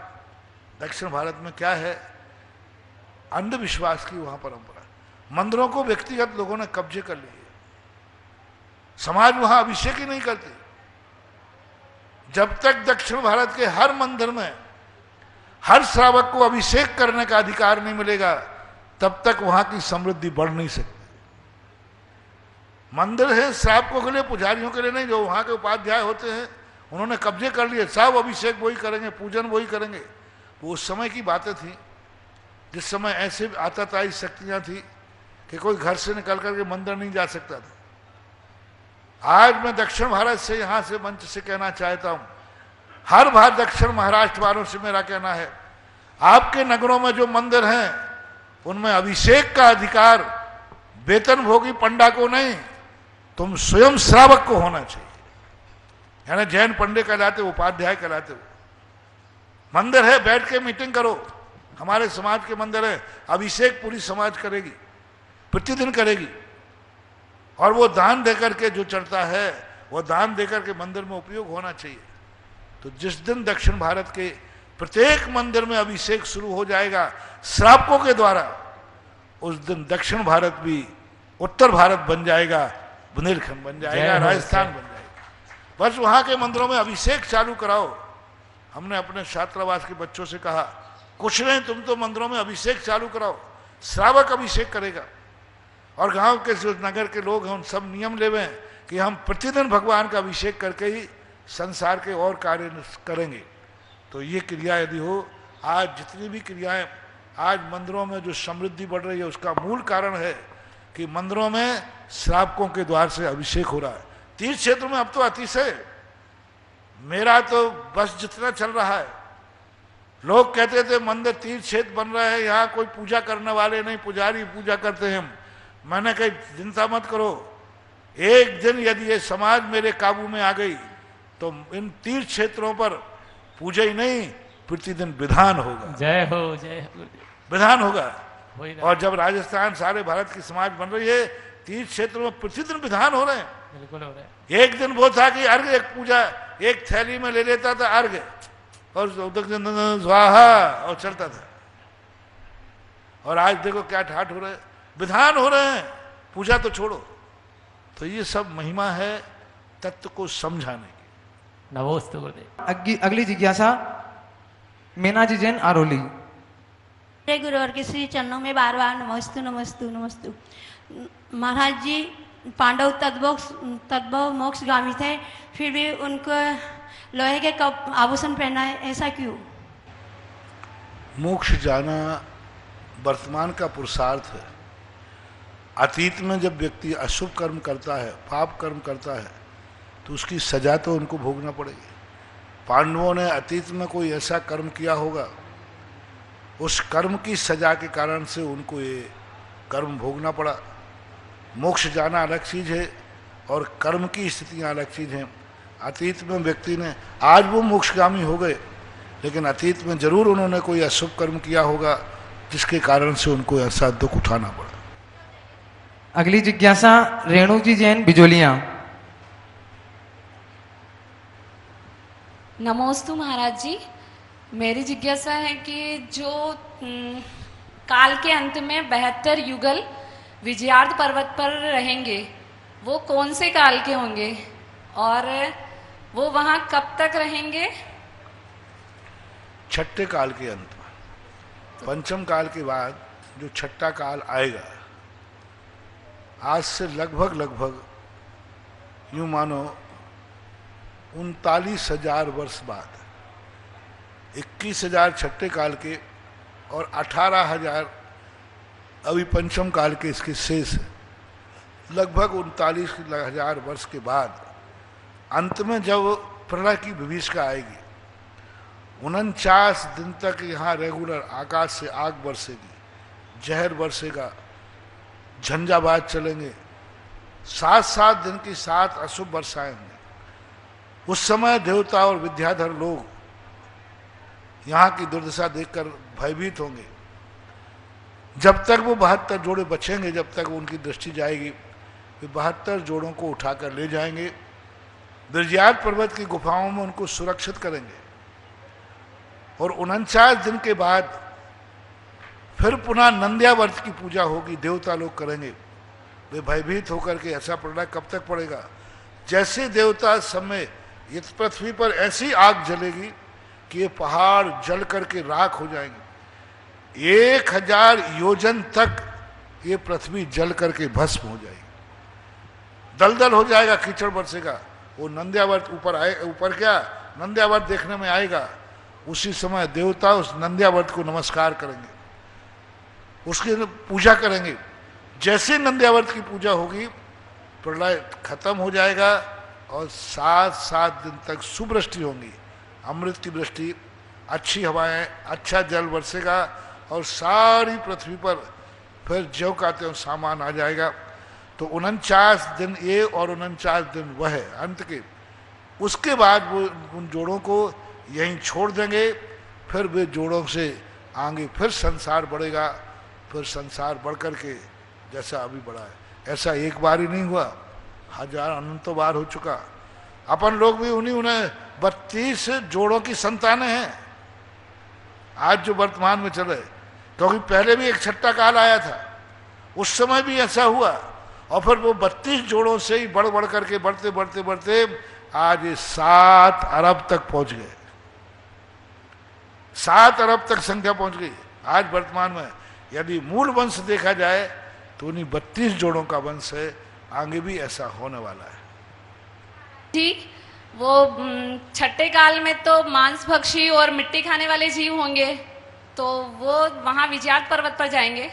दक्षिण भारत में क्या है, अंधविश्वास की वहां परंपरा, मंदिरों को व्यक्तिगत लोगों ने कब्जे कर लिए, समाज वहां अभिषेक ही नहीं करती। जब तक दक्षिण भारत के हर मंदिर में हर श्रावक को अभिषेक करने का अधिकार नहीं मिलेगा, तब तक वहां की समृद्धि बढ़ नहीं सकती। मंदिर है श्रावकों के लिए, पुजारियों के लिए नहीं। जो वहां के उपाध्याय होते हैं उन्होंने कब्जे कर लिए, सब अभिषेक वही करेंगे, पूजन वही करेंगे। वो उस समय की बातें थी जिस समय ऐसे आताताई शक्तियां थी कि कोई घर से निकल करके मंदिर नहीं जा सकता था। आज मैं दक्षिण भारत से यहां से मंच से कहना चाहता हूं, हर बार दक्षिण महाराष्ट्र वालों से मेरा कहना है, आपके नगरों में जो मंदिर हैं उनमें अभिषेक का अधिकार वेतनभोगी पंडा को नहीं, तुम स्वयं श्रावक को होना चाहिए। यानी जैन पंडे कहलाते, उपाध्याय कहलाते हो। मंदिर है, बैठ के मीटिंग करो, हमारे समाज के मंदिर है, अभिषेक पूरी समाज करेगी, प्रतिदिन करेगी। और वो दान देकर के जो चढ़ता है, वो दान देकर के मंदिर में उपयोग होना चाहिए। तो जिस दिन दक्षिण भारत के प्रत्येक मंदिर में अभिषेक शुरू हो जाएगा श्रावकों के द्वारा, उस दिन दक्षिण भारत भी उत्तर भारत बन जाएगा, बुंदेलखंड बन जाएगा, राजस्थान बन जाएगा। बस वहां के मंदिरों में अभिषेक चालू कराओ। हमने अपने छात्रावास के बच्चों से कहा, कुछ नहीं, तुम तो मंदिरों में अभिषेक चालू कराओ, श्रावक अभिषेक करेगा। और गांव के जो नगर के लोग हैं उन सब नियम लेवे कि हम प्रतिदिन भगवान का अभिषेक करके ही संसार के और कार्य करेंगे। तो ये क्रिया यदि हो, आज जितनी भी क्रियाएं आज मंदिरों में जो समृद्धि बढ़ रही है, उसका मूल कारण है कि मंदिरों में श्रावकों के द्वार से अभिषेक हो रहा है। तीर्थ क्षेत्र में अब तो अतिशय, मेरा तो बस जितना चल रहा है, लोग कहते थे मंदिर तीर्थ क्षेत्र बन रहा है, यहाँ कोई पूजा करने वाले नहीं, पुजारी पूजा करते हैं। मैंने कही चिंता मत करो, एक दिन यदि ये समाज मेरे काबू में आ गई तो इन तीर्थ क्षेत्रों पर पूजा ही नहीं, प्रतिदिन विधान होगा। जय हो, जय हो, विधान होगा। और जब राजस्थान सारे भारत की समाज बन रही है, तीर्थ क्षेत्रों में प्रतिदिन विधान हो रहे हैं। बिल्कुल हो रहा है। एक दिन वो था कि अर्घ, एक पूजा एक थैली में ले लेता था अर्घ और स्वाहा और चलता था। और आज देखो क्या ठाठ हो रहे हैं, विधान हो रहे हैं, पूजा तो छोड़ो। तो ये सब महिमा है तत्व को समझाने की। नमोस्तु गुरुदेव। अगली जिज्ञासा मीना जी जैन आरोली। जय गुरु और के श्री चरणों में बार बार नमस्तु नमस्तु नमस्तु। महाराज जी पांडव तद्भव मोक्षगामी थे, फिर भी उनको लोहे के कप आभूषण पहना है, ऐसा क्यों? मोक्ष जाना वर्तमान का पुरुषार्थ है। अतीत में जब व्यक्ति अशुभ कर्म करता है, पाप कर्म करता है, तो उसकी सजा तो उनको भोगना पड़ेगी। पांडवों ने अतीत में कोई ऐसा कर्म किया होगा, उस कर्म की सजा के कारण से उनको ये कर्म भोगना पड़ा। मोक्ष जाना अलग चीज है और कर्म की स्थितियां अलग चीज हैं। अतीत में व्यक्ति ने, आज वो मोक्षगामी हो गए, लेकिन अतीत में जरूर उन्होंने कोई अशुभ कर्म किया होगा जिसके कारण से उनको ऐसा दुख उठाना पड़ा। अगली जिज्ञासा रेणु जी जैन बिजोलिया। नमोस्तु महाराज जी, मेरी जिज्ञासा है कि जो काल के अंत में 72 युगल विजयार्थ पर्वत पर रहेंगे, वो कौन से काल के होंगे और वो वहां कब तक रहेंगे? छठे काल के अंत में, पंचम काल के बाद जो छठा काल आएगा, आज से लगभग यूं मानो 39,000 वर्ष बाद, 21,000 छठे काल के और 18,000 अभी पंचम काल के इसके शेष है। लगभग 39,000 वर्ष के बाद अंत में जब प्रलय की विभीषिका आएगी, 49 दिन तक यहाँ रेगुलर आकाश से आग बरसेगी, जहर बरसेगा, झंझावात चलेंगे, 7 दिन की 7 अशुभ वर्षाएं होंगी। उस समय देवता और विद्याधर लोग यहाँ की दुर्दशा देखकर भयभीत होंगे। जब तक वो 72 जोड़े बचेंगे, जब तक उनकी दृष्टि जाएगी, वे 72 जोड़ों को उठाकर ले जाएंगे, विजयार्थ पर्वत की गुफाओं में उनको सुरक्षित करेंगे और 49 दिन के बाद फिर पुनः नंद्यावर्त की पूजा होगी, देवता लोग करेंगे। वे भयभीत होकर के ऐसा प्रलय कब तक पड़ेगा, जैसे देवता समय इस पृथ्वी पर ऐसी आग जलेगी कि ये पहाड़ जल करके राख हो जाएंगे। 1000 योजन तक ये पृथ्वी जल करके भस्म हो जाएगी, दलदल हो जाएगा, कीचड़ बरसेगा। वो नंद्यावर्त ऊपर आए, ऊपर क्या नंद्यावर्त देखने में आएगा, उसी समय देवता उस नंद्यावर्त को नमस्कार करेंगे, उसकी पूजा करेंगे। जैसे नंद्यावर्त की पूजा होगी, प्रलय खत्म हो जाएगा और 7 दिन तक सुवृष्टि होंगी, अमृत की वृष्टि, अच्छी हवाएं, अच्छा जल बरसेगा और सारी पृथ्वी पर फिर ज्यों का त्यों सामान आ जाएगा। तो 49 दिन ये और 49 दिन वह है अंत के। उसके बाद वो उन जोड़ों को यहीं छोड़ देंगे, फिर वे जोड़ों से आगे फिर संसार बढ़ेगा, फिर संसार बढ़ करके जैसा अभी बढ़ा है, ऐसा एक बार ही नहीं हुआ, हजार अनंतों बार हो चुका। अपन लोग भी उन्हें 32 जोड़ों की संतानें हैं आज जो वर्तमान में चले, क्योंकि पहले भी एक छठा काल आया था, उस समय भी ऐसा हुआ और फिर वो 32 जोड़ों से ही बढ़ करके बढ़ते आज ये 7 अरब तक पहुंच गए, 7 अरब तक संख्या पहुंच गई आज वर्तमान में। यदि मूल वंश देखा जाए तो उन्हीं 32 जोड़ों का वंश है, आगे भी ऐसा होने वाला है। ठीक, वो छठे काल में तो मांस भक्षी और मिट्टी खाने वाले जीव होंगे, तो वो वहां विजयार्थ पर्वत पर जाएंगे,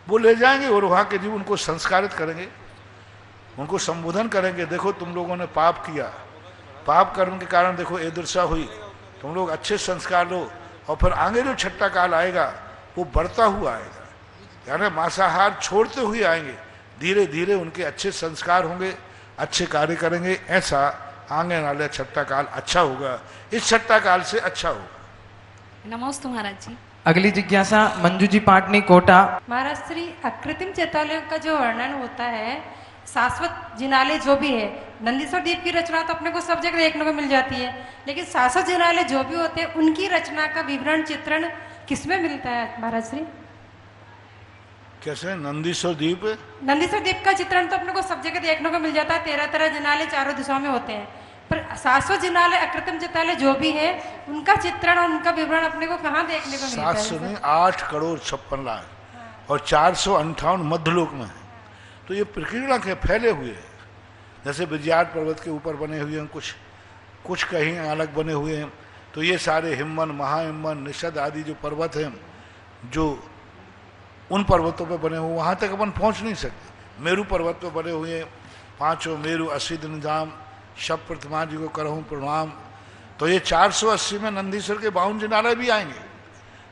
वो ले जाएंगे और वहां के जीव उनको संस्कारित करेंगे, उनको संबोधन करेंगे। देखो तुम लोगों ने पाप किया, पाप कर्म के कारण देखो ये दुर्दशा हुई, तुम लोग अच्छे संस्कार लो और फिर आगे जो छठा काल आएगा वो बढ़ता हुआ आएगा, यानी मांसाहार छोड़ते हुए आएंगे, धीरे धीरे उनके अच्छे संस्कार होंगे, अच्छे कार्य करेंगे, ऐसा आगे वाले छठा काल अच्छा होगा, इस छठा काल से अच्छा होगा। नमोस्तु महाराज जी। अगली जिज्ञासा मंजू जी पाटनी कोटा। महाराज श्री अकृत्रिम चैतालयों का जो वर्णन होता है, शाश्वत जिनालय जो भी है, नंदीश्वर द्वीप की रचना तो अपने को सब जगह देखने को मिल जाती है, लेकिन शाश्वत जिनालय जो भी होते हैं उनकी रचना का विवरण चित्रण किसमें मिलता है महाराज श्री? कैसे? नंदीश्वर द्वीप, नंदीश्वर द्वीप का चित्रण तो अपने को सब जगह देखने को मिल जाता है, 13 जिनालय चारों दिशाओं में होते हैं, पर शाश्वत जिनालय अकृत्रिम चैतालय जो भी है उनका चित्रण और उनका विवरण अपने को कहाँ देखने को मिलता है? 708 करोड़ 56 लाख और 458 मध्यलोक में है। तो ये प्रकीर्णक है, फैले हुए हैं, जैसे विजयार्थ पर्वत के ऊपर बने हुए हैं, कुछ कहीं अलग बने हुए हैं। तो ये सारे हिमवन, महाहिमवन, निषद आदि जो पर्वत हैं, जो उन पर्वतों पे बने हुए, वहाँ तक अपन पहुँच नहीं सकते। मेरू पर्वत पे बने हुए हैं 5 मेरू 80 दिन धाम, शब प्रतिमा जी को करहूँ प्रणाम। तो ये 480 में नंदीश्वर के 52 जिनालय भी आएंगे,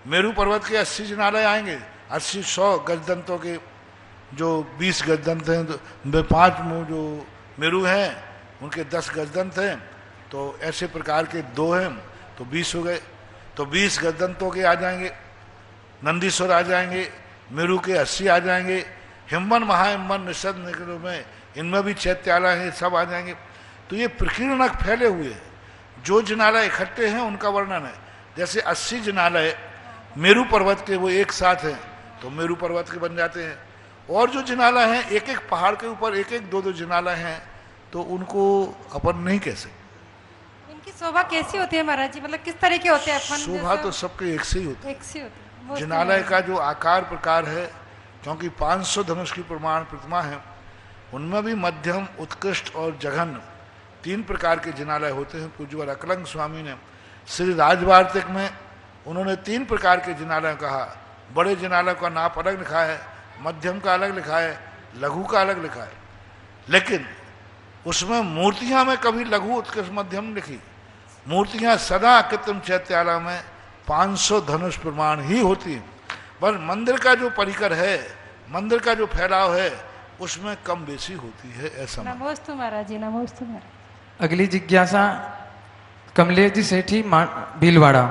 मेरू पर्वत के 80 जिनालय आएंगे, 80-100 गजदंतों के जो 20 गजदंत हैं, तो 5 जो मेरू हैं उनके 10 गजदंत हैं तो ऐसे प्रकार के 2 हैं तो 20 हो गए, तो 20 गजदंतों के आ जाएंगे, नंदीश्वर आ जाएंगे, मेरू के 80 आ जाएंगे, हिमवन महाहिमवन निषद निकलों में इनमें भी चैत्यालय हैं, सब आ जाएंगे। तो ये प्रकीर्णक फैले हुए हैं, जो जिनालय इकट्ठे हैं उनका वर्णन है। जैसे 80 जिनालय मेरू पर्वत के वो एक साथ हैं तो मेरू पर्वत के बन जाते हैं, और जो जिनालय हैं एक एक पहाड़ के ऊपर एक एक 2-2 जिनालय हैं तो उनको अपन नहीं कह सकते। इनकी शोभा कैसी होती है महाराज जी, मतलब किस तरह के होते हैं? शोभा तो सबके एक से ही होती है। एक से होती है। जिनालय का जो आकार प्रकार है, क्योंकि 500 धनुष की प्रमाण प्रतिमा है, उनमें भी मध्यम, उत्कृष्ट और जघन्य 3 प्रकार के जिनालय होते हैं। पूज्यवर अकलंग स्वामी ने श्री राजवार्तिक में उन्होंने 3 प्रकार के जिनालय कहा। बड़े जिनालय का नाप अलग लिखा है, मध्यम का अलग लिखा है, लघु का अलग लिखा है, लेकिन उसमें मूर्तियां में कभी लघु उत्कृष्ट मध्यम लिखी। मूर्तियां सदा कृत्रिम चैत्यालय में 500 धनुष प्रमाण ही होती हैं, पर मंदिर का जो परिकर है, मंदिर का जो फैलाव है, उसमें कम बेसी होती है। ऐसा नमोस्तु महाराज जी, नमोस्तु महाराज। अगली जिज्ञासा कमलेश जी सेठी भीलवाड़ा।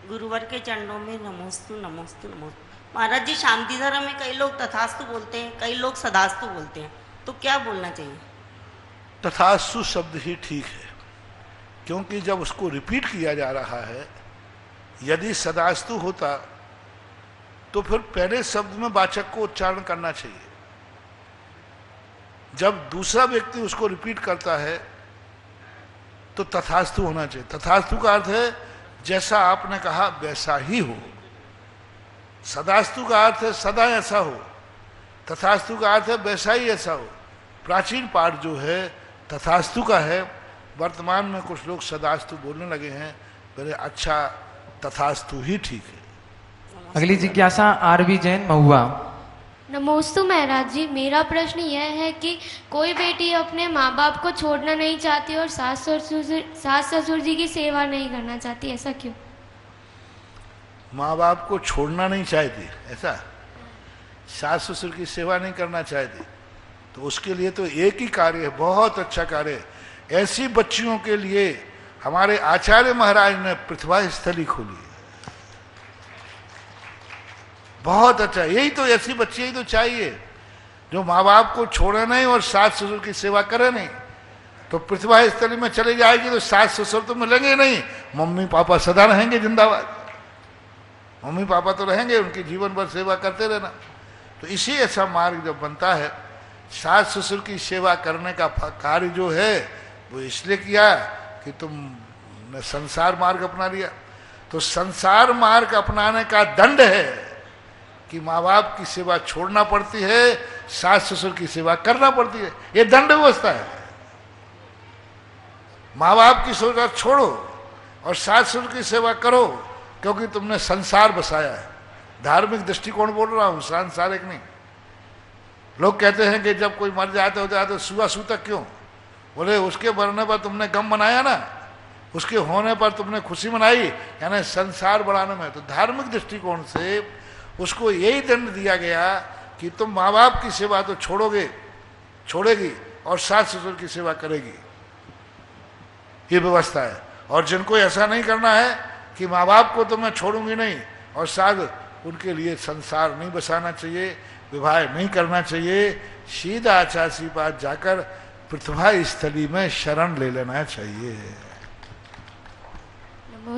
गुरुवर के चरणों में नमोस्तु नमोस्तु नमोस्तु। महाराज जी, शांति धर्म में कई लोग तथास्तु बोलते हैं, कई लोग सदास्तु बोलते हैं, तो क्या बोलना चाहिए? तथास्तु शब्द ही ठीक है, क्योंकि जब उसको रिपीट किया जा रहा है, यदि सदास्तु होता तो फिर पहले शब्द में वाचक को उच्चारण करना चाहिए। जब दूसरा व्यक्ति उसको रिपीट करता है तो तथास्तु होना चाहिए। तथास्तु का अर्थ है जैसा आपने कहा वैसा ही हो। सदास्तु का अर्थ है सदा ऐसा हो, तथास्तु का अर्थ है वैसा ही ऐसा हो। प्राचीन पाठ जो है तथास्तु का है, वर्तमान में कुछ लोग सदास्तु बोलने लगे हैं, मेरे अच्छा तथास्तु ही ठीक है। अगली जिज्ञासा आरबी जैन महुआ। नमोस्तु महाराज जी, मेरा प्रश्न यह है कि कोई बेटी अपने माँ बाप को छोड़ना नहीं चाहती और सास ससुर जी की सेवा नहीं करना चाहती, ऐसा क्यों? माँ बाप को छोड़ना नहीं चाहती, ऐसा? सास ससुर की सेवा नहीं करना चाहती, तो उसके लिए तो एक ही कार्य है, बहुत अच्छा कार्य है। ऐसी बच्चियों के लिए हमारे आचार्य महाराज ने पृथ्वा स्थली खोली, बहुत अच्छा। यही तो, ऐसी बच्ची ही तो चाहिए जो माँ बाप को छोड़े नहीं और सास ससुर की सेवा करे नहीं। तो पृथ्वा स्थली में चली जाएगी तो सास ससुर तो मिलेंगे नहीं, मम्मी पापा सदा रहेंगे जिंदाबाद। मम्मी पापा तो रहेंगे, उनकी जीवन भर सेवा करते रहना। तो इसी ऐसा मार्ग जब बनता है, सास ससुर की सेवा करने का कार्य जो है वो इसलिए किया कि तुमने संसार मार्ग अपना लिया। तो संसार मार्ग अपनाने का दंड है कि माँ बाप की सेवा छोड़ना पड़ती है, सास ससुर की सेवा करना पड़ती है। ये दंड व्यवस्था है। माँ बाप की सेवा छोड़ो और सास ससुर की सेवा करो, क्योंकि तुमने संसार बसाया है। धार्मिक दृष्टिकोण बोल रहा हूं, सांसारिक नहीं। लोग कहते हैं कि जब कोई मर जाते हो जाए तो सुआ सूतक क्यों? बोले उसके मरने पर तुमने गम मनाया ना, उसके होने पर तुमने खुशी मनाई, यानी संसार बढ़ाने में। तो धार्मिक दृष्टिकोण से उसको यही दंड दिया गया कि तुम माँ बाप की सेवा तो छोड़ेगी और सास ससुर की सेवा करेगी, ये व्यवस्था है। और जिनको ऐसा नहीं करना है कि माँ बाप को तो मैं छोड़ूंगी नहीं और साथ उनके लिए संसार नहीं बसाना चाहिए, विवाह नहीं करना चाहिए, सीधा आचार्य पास जाकर पृथ्वा स्थली में शरण ले लेना चाहिए।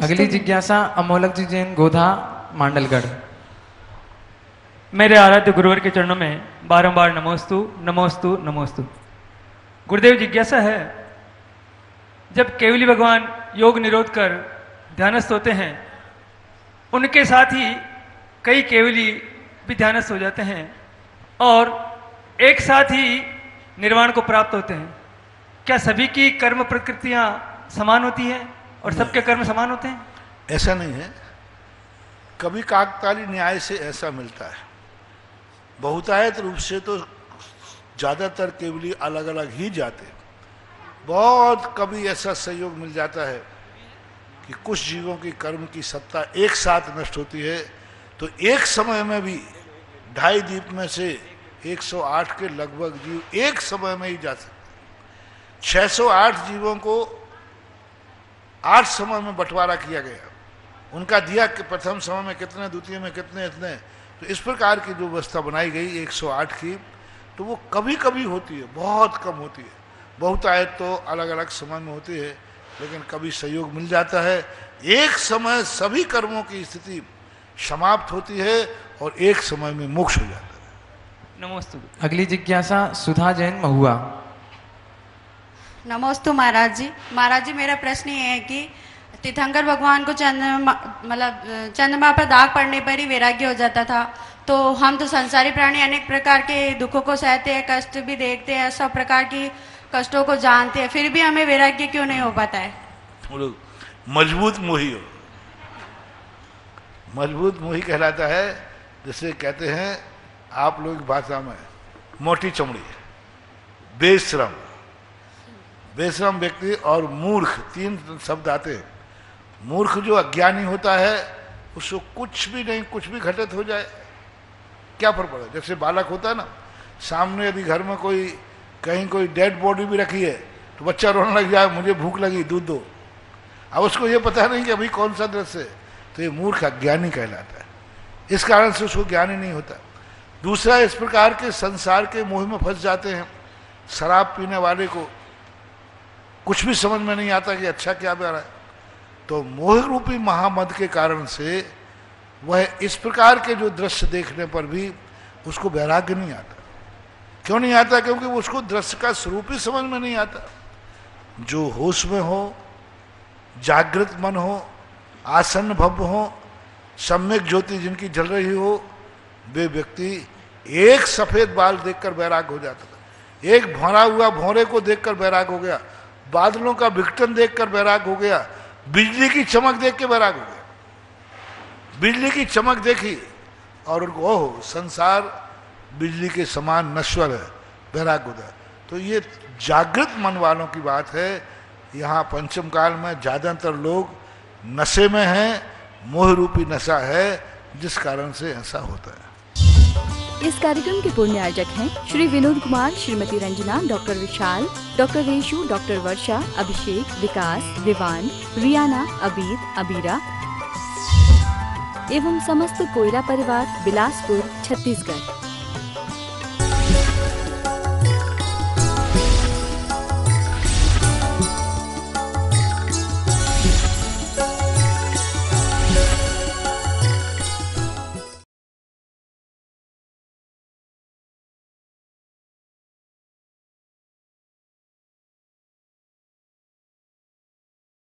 अगली जिज्ञासा अमोलक जी जैन गोधा मांडलगढ़। मेरे आराध्य गुरुवर के चरणों में बारंबार नमोस्तु नमोस्तु नमोस्तु। गुरुदेव, जिज्ञासा है, जब केवली भगवान योग निरोध कर ध्यानस्थ होते हैं, उनके साथ ही कई केवली भी ध्यानस्थ हो जाते हैं और एक साथ ही निर्वाण को प्राप्त होते हैं। क्या सभी की कर्म प्रकृतियां समान होती हैं और सबके कर्म समान होते हैं? ऐसा नहीं है। कभी काकताली न्याय से ऐसा मिलता है, बहुतायत रूप से तो ज्यादातर केवली अलग अलग ही जाते। बहुत कभी ऐसा सहयोग मिल जाता है कि कुछ जीवों की कर्म की सत्ता एक साथ नष्ट होती है, तो एक समय में भी 2.5 द्वीप में से 108 के लगभग जीव एक समय में ही जा सकते। 608 जीवों को 8 समय में बंटवारा किया गया। उनका दिया कि प्रथम समय में कितने, द्वितीय में कितने, इतने। तो इस प्रकार की जो व्यवस्था बनाई गई 108 की, तो वो कभी कभी होती है, बहुत कम होती है। बहुतायत तो अलग अलग समय में होती है, लेकिन कभी सहयोग मिल जाता है। एक समय सभी कर्मों की स्थिति समाप्त होती है और एक समय में मोक्ष हो जाता है। नमोस्तु। अगली जिज्ञासा सुधा जैन महुआ। नमोस्तु महाराज जी। महाराज जी, मेरा प्रश्न ये है कि तीर्थंकर भगवान को चंद्रमा पर दाग पड़ने पर ही वैराग्य हो जाता था, तो हम तो संसारी प्राणी अनेक प्रकार के दुखों को सहते हैं, कष्ट भी देखते हैं, सब प्रकार की कष्टों को जानते हैं, फिर भी हमें वैराग्य क्यों नहीं हो पाता है? मजबूत मोही हो। मजबूत मोही कहलाता है, जिसे कहते हैं आप लोग की भाषा में मोटी चमड़ी, बेश्रम। बेश्रम व्यक्ति और मूर्ख, 3 शब्द आते हैं। मूर्ख जो अज्ञानी होता है, उसको कुछ भी नहीं, कुछ भी घटित हो जाए क्या फर्क पड़े। जैसे बालक होता है ना, सामने यदि घर में कोई कहीं कोई डेड बॉडी भी रखी है तो बच्चा रोने लग जाए, मुझे भूख लगी, दूध दो। अब उसको ये पता नहीं कि अभी कौन सा दृश्य है, तो ये मूर्ख अज्ञानी कहलाता है। इस कारण से उसको ज्ञान ही नहीं होता। दूसरा, इस प्रकार के संसार के मोह में फंस जाते हैं। शराब पीने वाले को कुछ भी समझ में नहीं आता कि अच्छा क्या बह रहा है, तो मोह रूपी महामद के कारण से वह इस प्रकार के जो दृश्य देखने पर भी उसको वैराग्य नहीं आता। क्यों नहीं आता? क्योंकि उसको दृश्य का स्वरूप ही समझ में नहीं आता। जो होश में हो, जागृत मन हो, आसन्न भव्य हो, सम्यक ज्योति जिनकी जल रही हो, वे व्यक्ति एक सफेद बाल देखकर वैराग हो जाता था, एक भौरा हुआ भौरे को देखकर वैराग हो गया, बादलों का विघटन देखकर वैराग हो गया, बिजली की चमक देख के वैराग हो गया। बिजली की चमक देखी और उनको ओह, संसार बिजली के समान नश्वर है, वैराग हो गया। तो ये जागृत मन वालों की बात है। यहाँ पंचम काल में ज्यादातर लोग नशे में हैं, मोह रूपी नशा है, जिस कारण से ऐसा होता है। इस कार्यक्रम के पूर्ण आयोजक हैं श्री विनोद कुमार, श्रीमती रंजना, डॉक्टर विशाल, डॉक्टर रेशु, डॉक्टर वर्षा, अभिषेक, विकास, विवान, रियाना, अबीद, अबीरा एवं समस्त कोयला परिवार, बिलासपुर, छत्तीसगढ़।